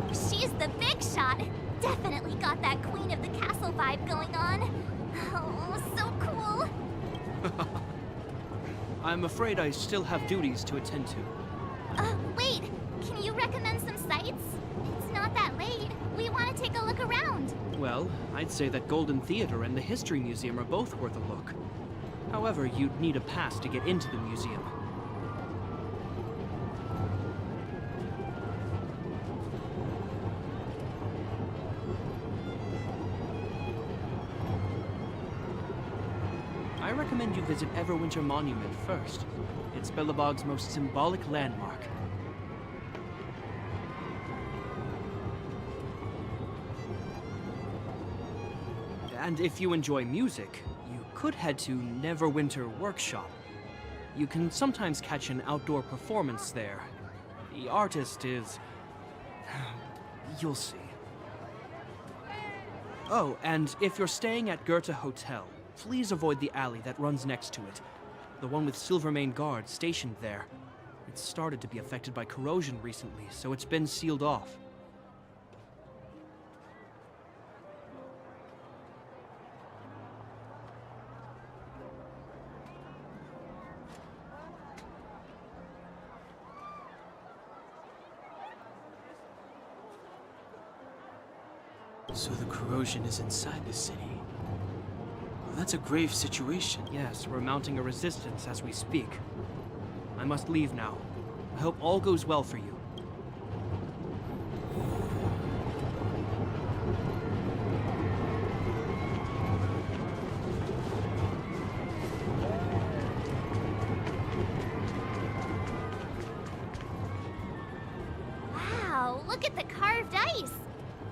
She's the big shot. Definitely got that Queen of the Castle vibe going on. Oh, so cool. I'm afraid I still have duties to attend to. Wait. Can you recommend some sites? It's not that late. We want to take a look around. Well, I'd say that Golden Theater and the History Museum are both worth a look. However, you'd need a pass to get into the museum. I recommend you visit Everwinter Monument first. It's Belobog's most symbolic landmark. And if you enjoy music, you could head to Neverwinter Workshop. You can sometimes catch an outdoor performance there. The artist is... you'll see. Oh, and if you're staying at Goethe Hotel, please avoid the alley that runs next to it. The one with Silvermane guards stationed there. It's started to be affected by corrosion recently, so it's been sealed off. So the corrosion is inside the city. Well, that's a grave situation. Yes, we're mounting a resistance as we speak. I must leave now. I hope all goes well for you. look at the carved ice.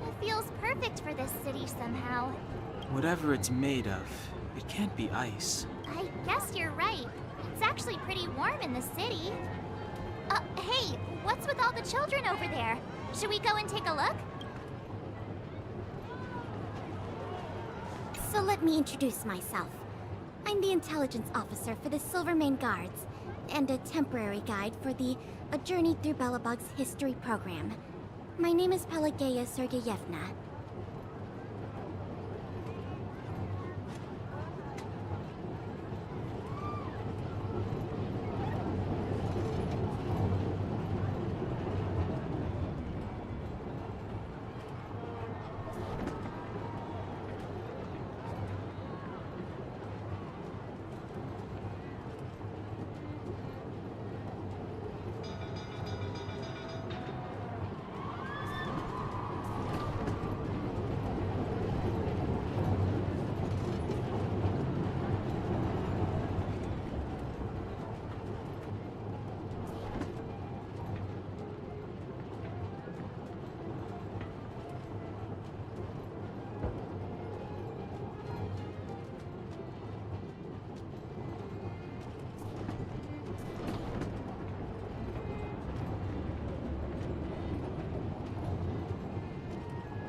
It feels perfect for this city somehow. Whatever it's made of, it can't be ice. I guess you're right. It's actually pretty warm in the city. Hey, what's with all the children over there? Should we go and take a look? So let me introduce myself. I'm the intelligence officer for the Silvermane Guards, and a temporary guide for the A Journey Through Belobog's history program. My name is Pelageya Sergeyevna.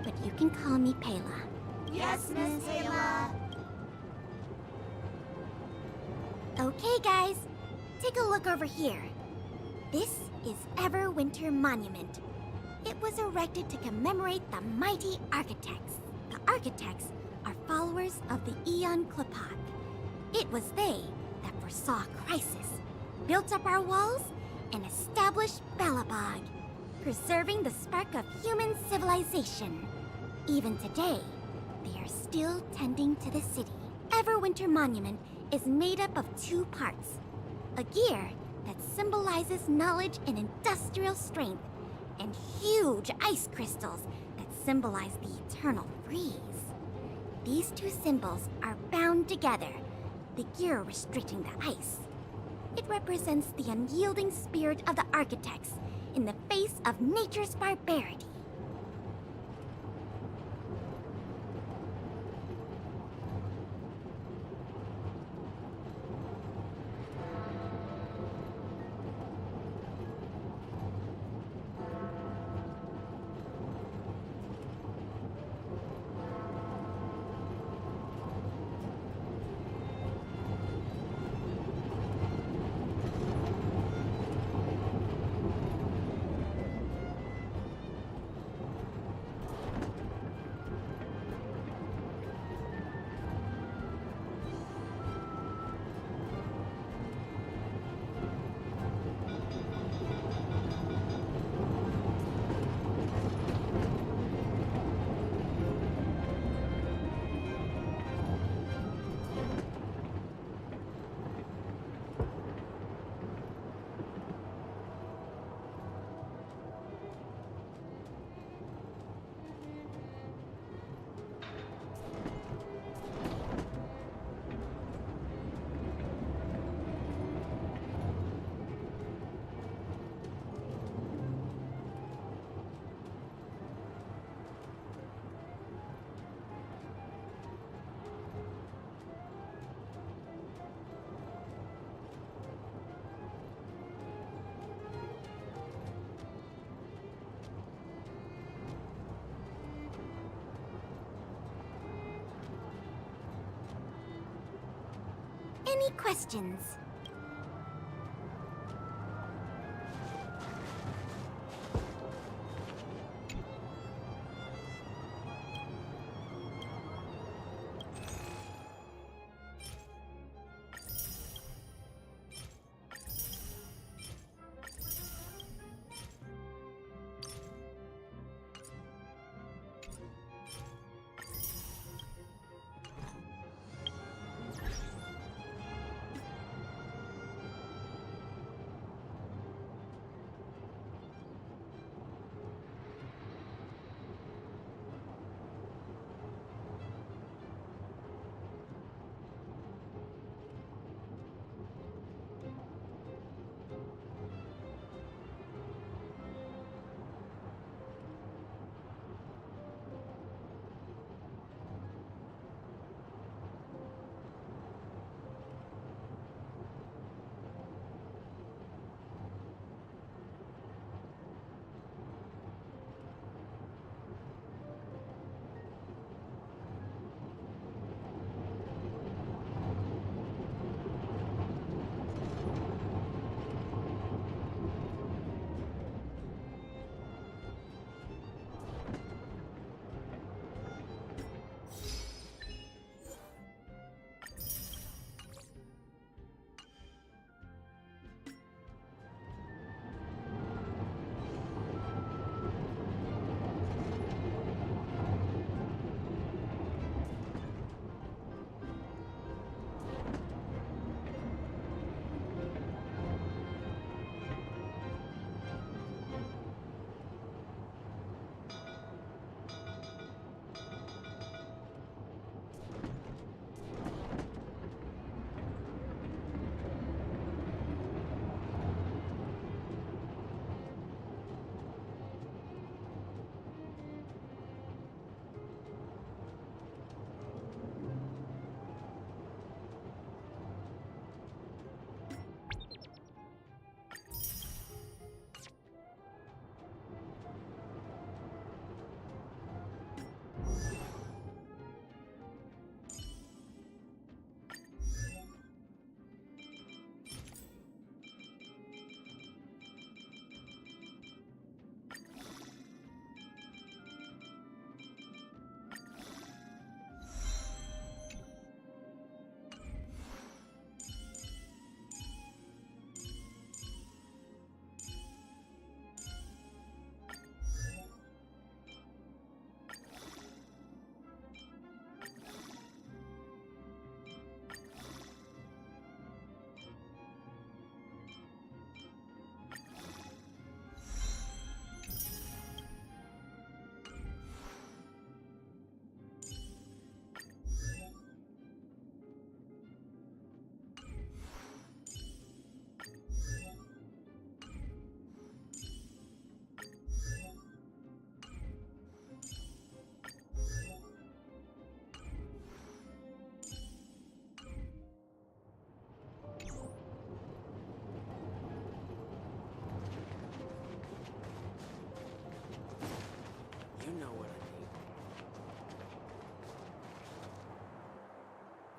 But you can call me Pela. Yes, Miss Taylor. Okay, guys, take a look over here. This is Everwinter Monument. It was erected to commemorate the mighty architects. The architects are followers of the Aeon Klapak. It was they that foresaw crisis, built up our walls, and established Belobog, preserving the spark of human civilization. Even today, they are still tending to the city. Everwinter Monument is made up of two parts. A gear that symbolizes knowledge and industrial strength, and huge ice crystals that symbolize the eternal freeze. These two symbols are bound together, the gear restricting the ice. It represents the unyielding spirit of the architects in the face of nature's barbarity. Any questions?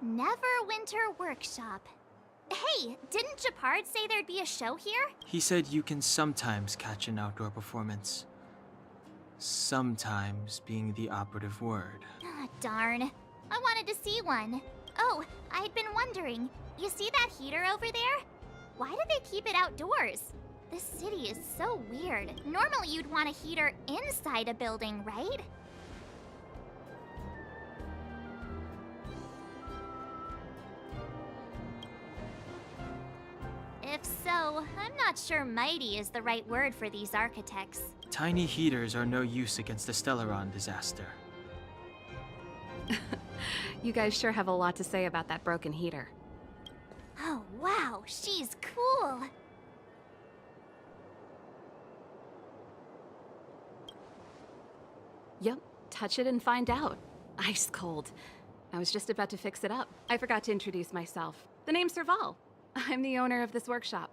Neverwinter Workshop. Hey, didn't Japard say there'd be a show here? He said you can sometimes catch an outdoor performance. Sometimes being the operative word. Ah, darn. I wanted to see one. Oh, I'd been wondering. You see that heater over there? Why do they keep it outdoors? This city is so weird. Normally you'd want a heater inside a building, right? If so, I'm not sure mighty is the right word for these architects. Tiny heaters are no use against the Stellaron disaster. You guys sure have a lot to say about that broken heater. Oh, wow, she's cool. Yep, touch it and find out. Ice cold. I was just about to fix it up. I forgot to introduce myself. The name's Serval. I'm the owner of this workshop.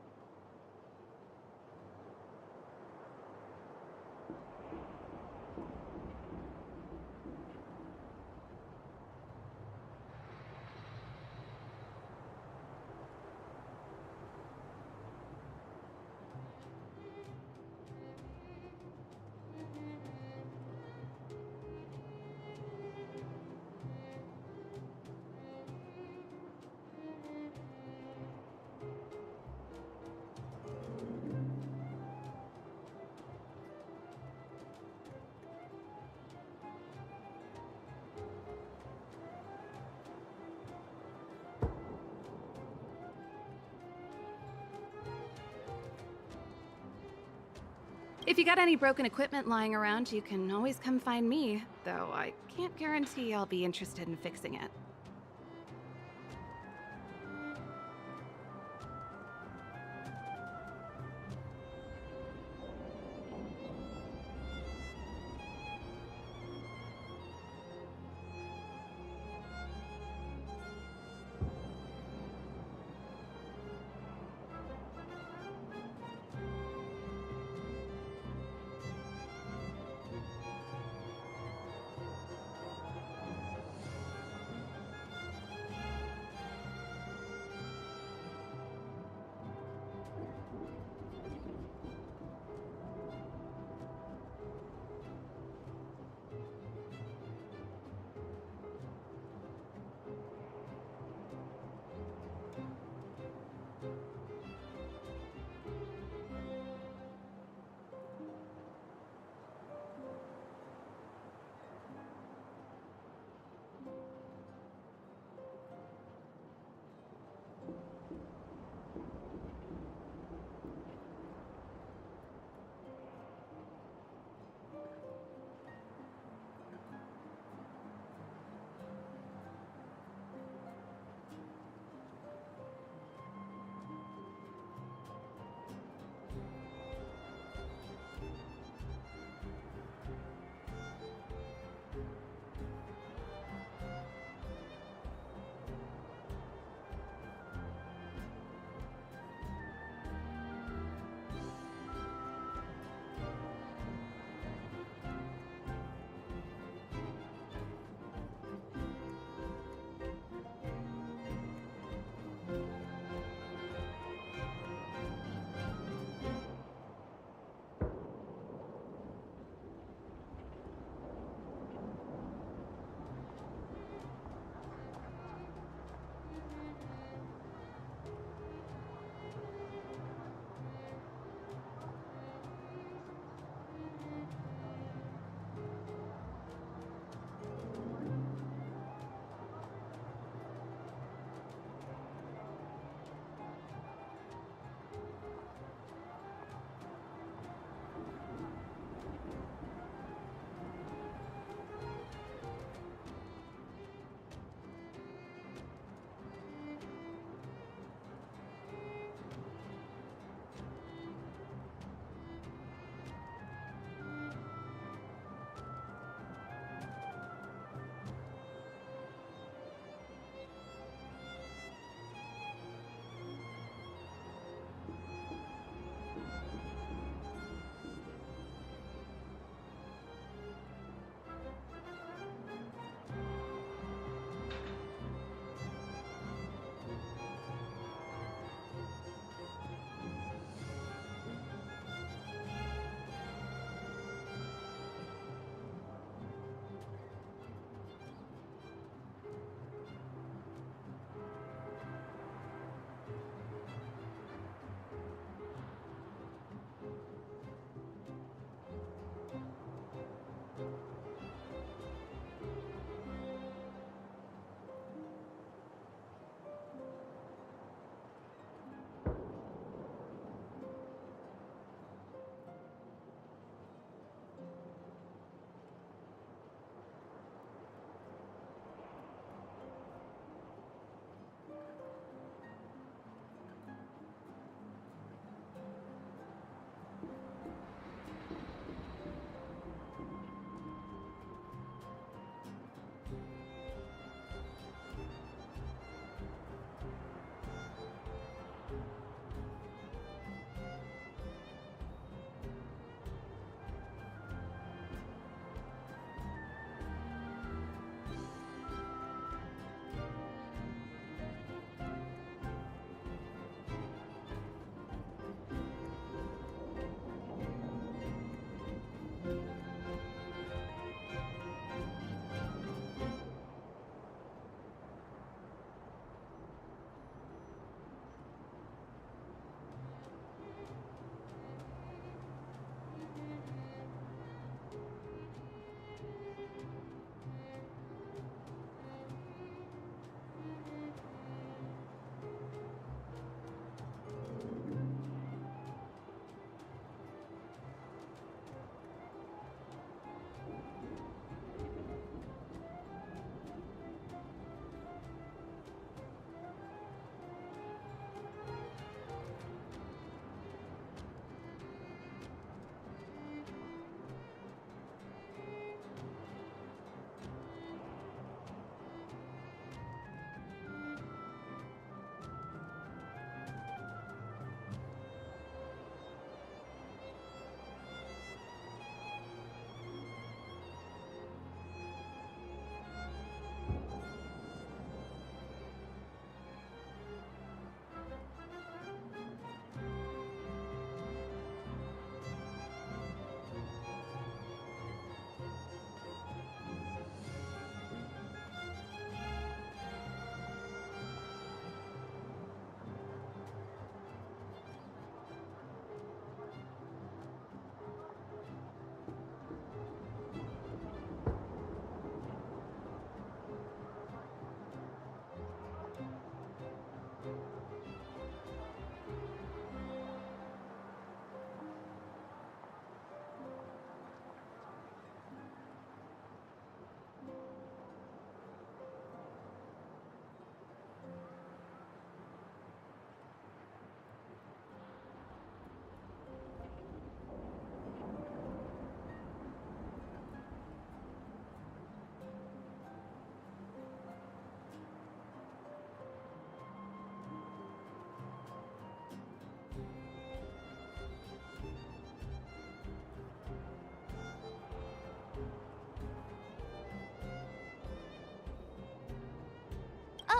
If you got any broken equipment lying around, you can always come find me, though I can't guarantee I'll be interested in fixing it.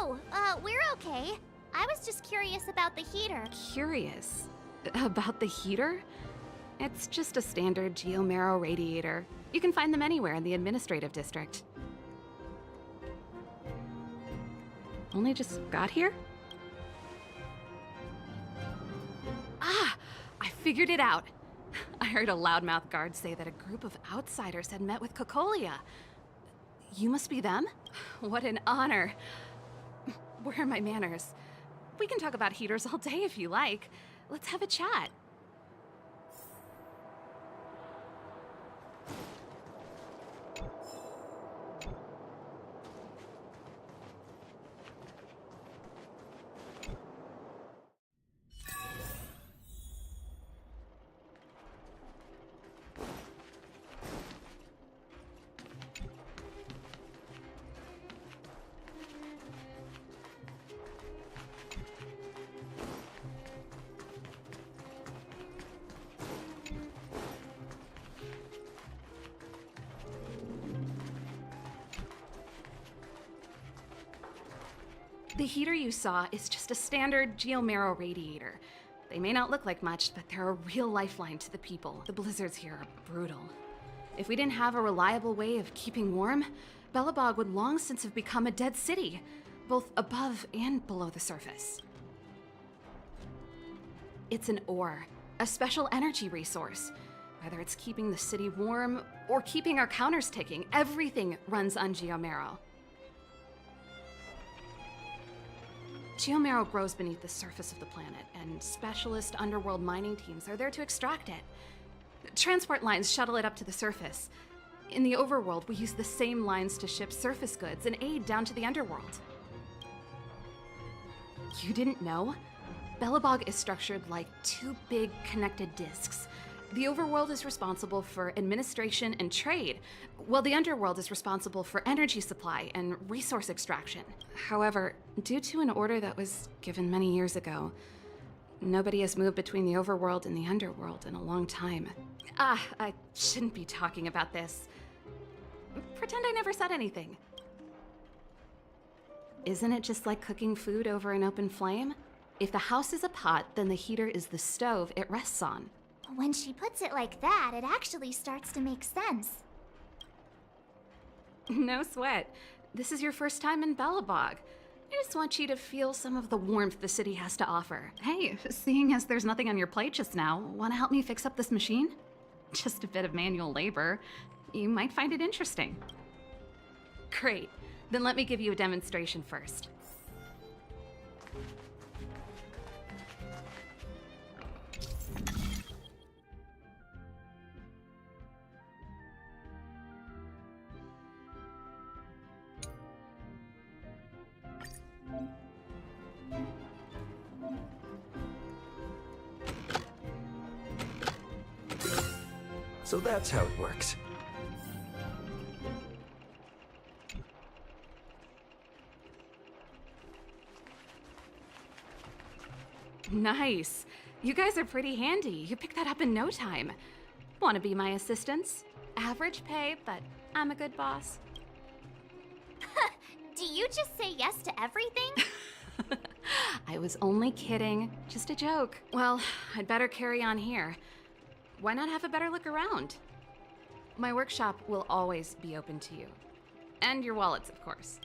Oh, we're okay. I was just curious about the heater. Curious? About the heater? It's just a standard geomarrow radiator. You can find them anywhere in the administrative district. Only just got here? Ah! I figured it out! I heard a loudmouth guard say that a group of outsiders had met with Cocolia. You must be them? What an honor. Where are my manners? We can talk about heaters all day if you like. Let's have a chat. The heater you saw is just a standard geomarrow radiator. They may not look like much, but they're a real lifeline to the people. The blizzards here are brutal. If we didn't have a reliable way of keeping warm, Belobog would long since have become a dead city, both above and below the surface. It's an ore, a special energy resource. Whether it's keeping the city warm or keeping our counters ticking, everything runs on geomarrow. Geomarrow grows beneath the surface of the planet, and specialist underworld mining teams are there to extract it. Transport lines shuttle it up to the surface. In the overworld, we use the same lines to ship surface goods and aid down to the underworld. You didn't know? Belobog is structured like two big connected disks. The overworld is responsible for administration and trade, while the underworld is responsible for energy supply and resource extraction. However, due to an order that was given many years ago, nobody has moved between the overworld and the underworld in a long time. I shouldn't be talking about this. Pretend I never said anything. Isn't it just like cooking food over an open flame? If the house is a pot, then the heater is the stove it rests on. When she puts it like that, it actually starts to make sense. No sweat. This is your first time in Belobog. I just want you to feel some of the warmth the city has to offer. Hey, seeing as there's nothing on your plate just now, want to help me fix up this machine? Just a bit of manual labor. You might find it interesting. Great. Then let me give you a demonstration first. So that's how it works. Nice. You guys are pretty handy. You picked that up in no time. Want to be my assistants? Average pay, but I'm a good boss. Do you just say yes to everything? I was only kidding. Just a joke. Well, I'd better carry on here. Why not have a better look around? My workshop will always be open to you. And your wallets, of course.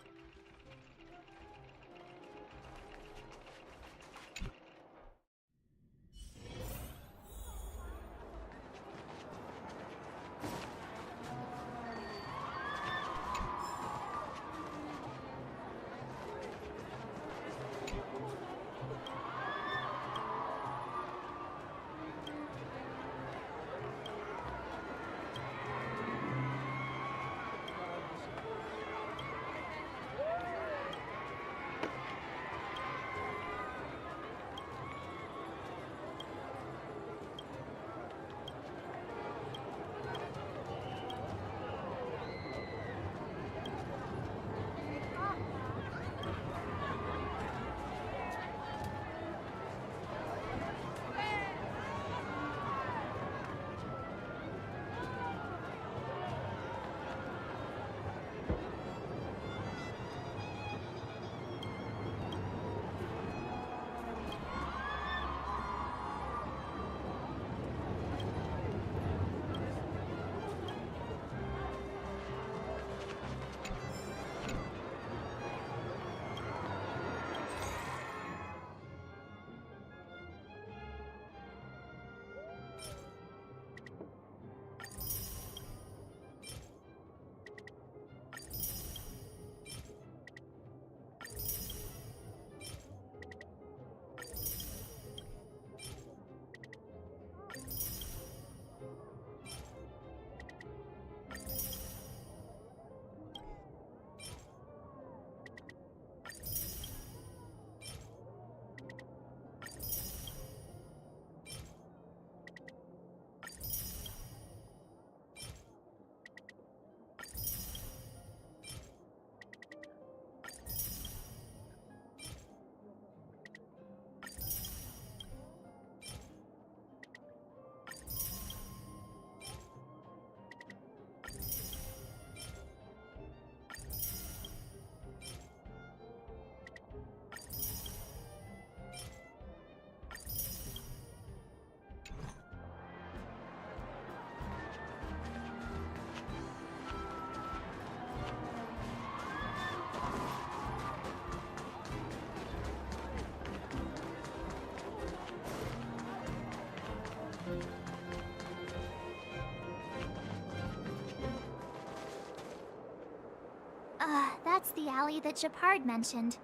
That's the alley that Japard mentioned.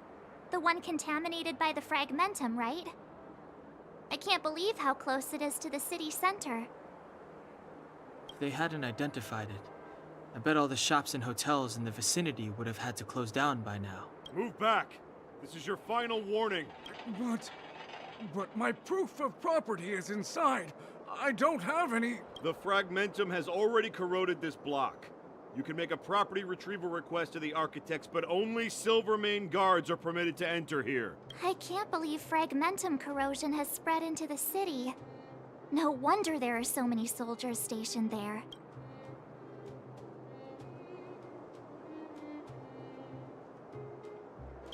The one contaminated by the fragmentum, right? I can't believe how close it is to the city center. If they hadn't identified it, I bet all the shops and hotels in the vicinity would have had to close down by now. Move back! This is your final warning. But my proof of property is inside. I don't have any... The fragmentum has already corroded this block. You can make a property retrieval request to the architects, but only Silvermane guards are permitted to enter here. I can't believe fragmentum corrosion has spread into the city. No wonder there are so many soldiers stationed there.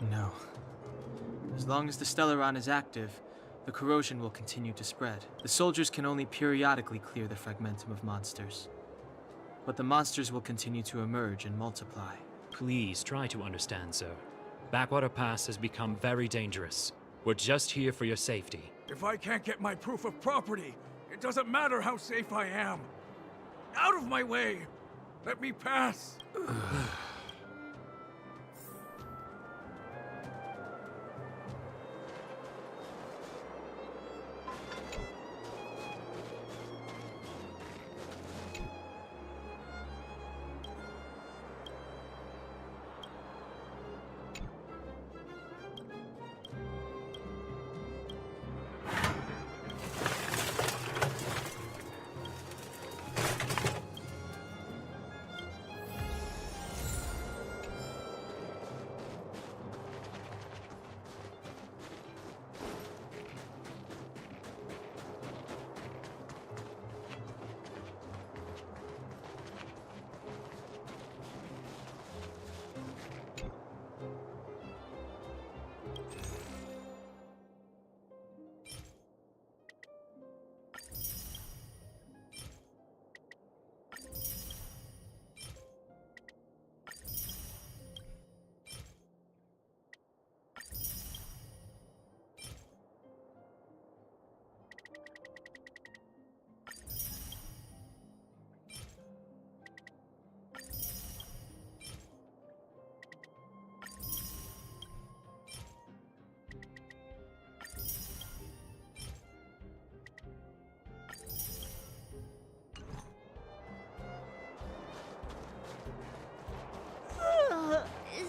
No. As long as the Stellaron is active, the corrosion will continue to spread. The soldiers can only periodically clear the fragmentum of monsters. But the monsters will continue to emerge and multiply. Please try to understand, sir. Backwater Pass has become very dangerous. We're just here for your safety. If I can't get my proof of property, it doesn't matter how safe I am. Out of my way! Let me pass!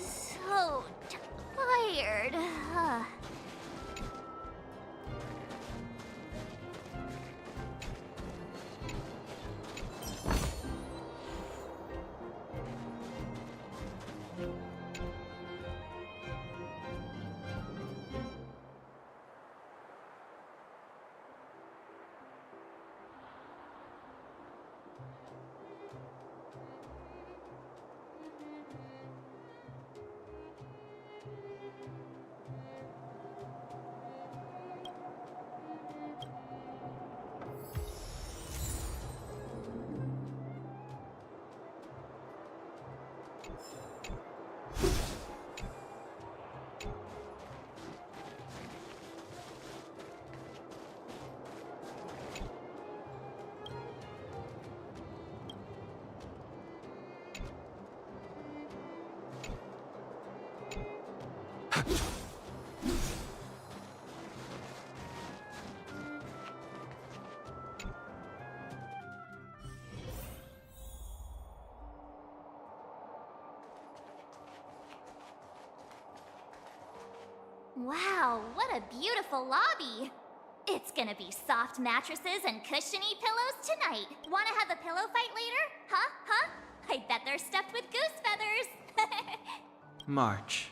So tired. Wow, what a beautiful lobby! It's gonna be soft mattresses and cushiony pillows tonight. Wanna have a pillow fight later? Huh? I bet they're stuffed with goose feathers! March.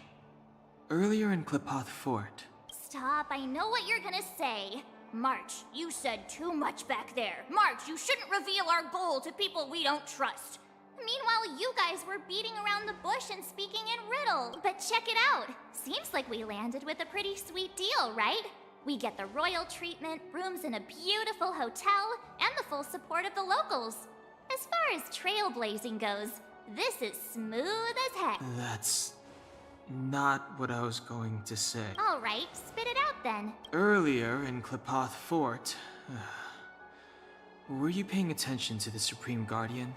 Earlier in Klipoth Fort. Stop, I know what you're gonna say. March, you said too much back there. March, you shouldn't reveal our goal to people we don't trust. Meanwhile, you guys were beating around the bush and speaking in riddle. But check it out. Seems like we landed with a pretty sweet deal, right? We get the royal treatment, rooms in a beautiful hotel, and the full support of the locals. As far as trailblazing goes, this is smooth as heck. That's not what I was going to say. All right, spit it out then. Earlier in Klipoth Fort, were you paying attention to the Supreme Guardian?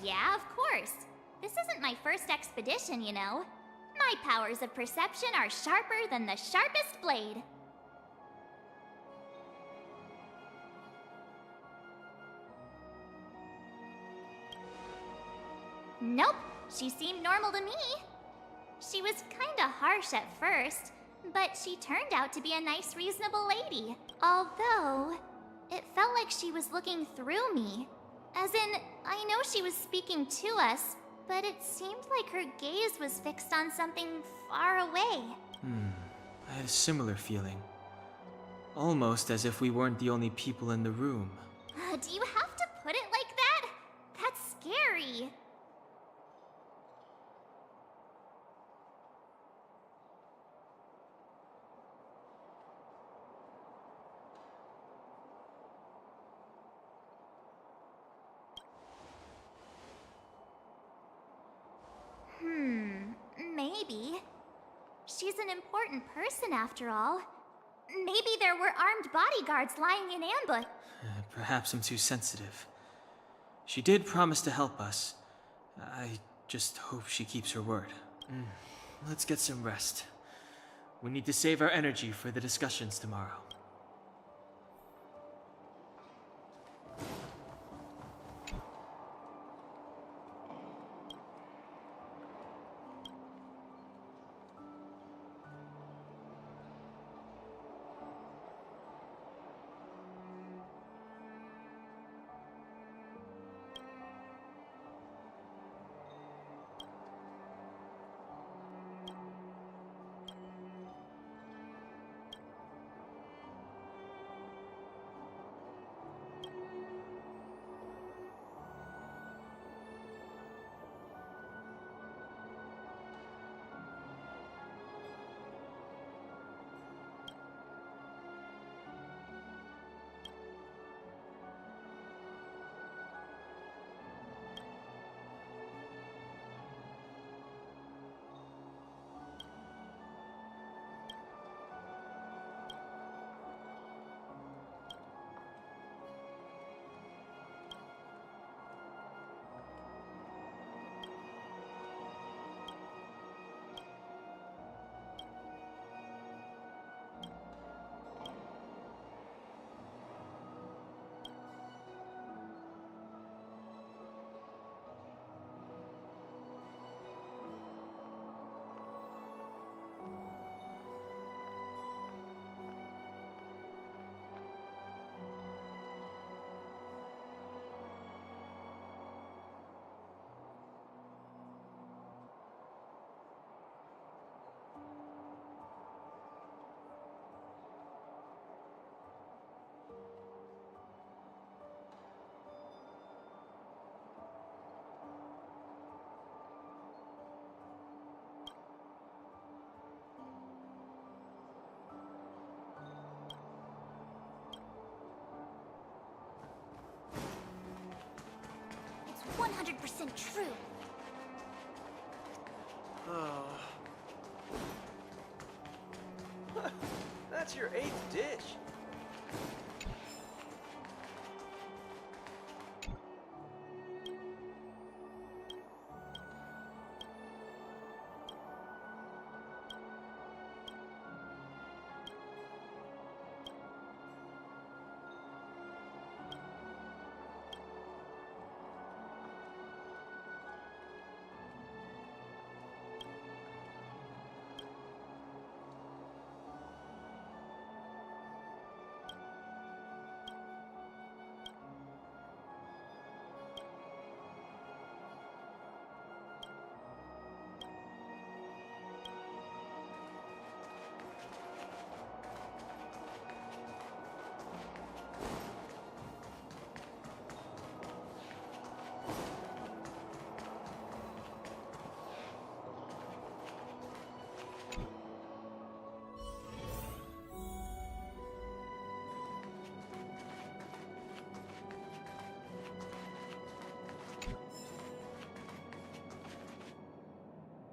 Yeah, of course. This isn't my first expedition, you know. My powers of perception are sharper than the sharpest blade. Nope, she seemed normal to me. She was kinda harsh at first, but she turned out to be a nice, reasonable lady. Although, it felt like she was looking through me. As in, I know she was speaking to us, but it seemed like her gaze was fixed on something far away. I had a similar feeling. Almost as if we weren't the only people in the room. Do you have to put it like that? That's scary. Maybe. She's an important person after all. Maybe there were armed bodyguards lying in ambush. Perhaps I'm too sensitive. She did promise to help us. I just hope she keeps her word. Let's get some rest. We need to save our energy for the discussions tomorrow. It's 100% true. That's your 8th dish.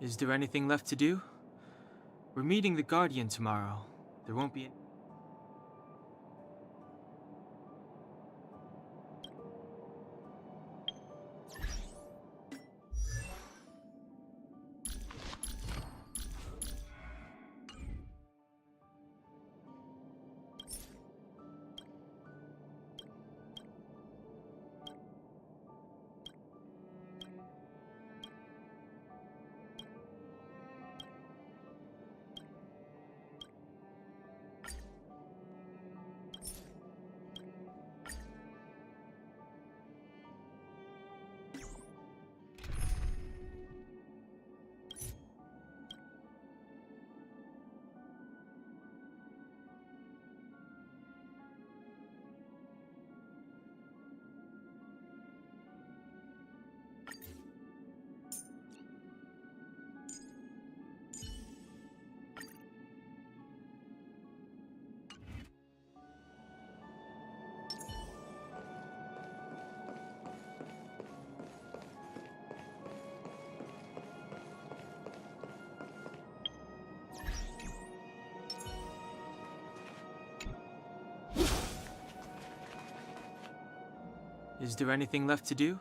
Is there anything left to do? We're meeting the Guardian tomorrow. There won't be... Is there anything left to do?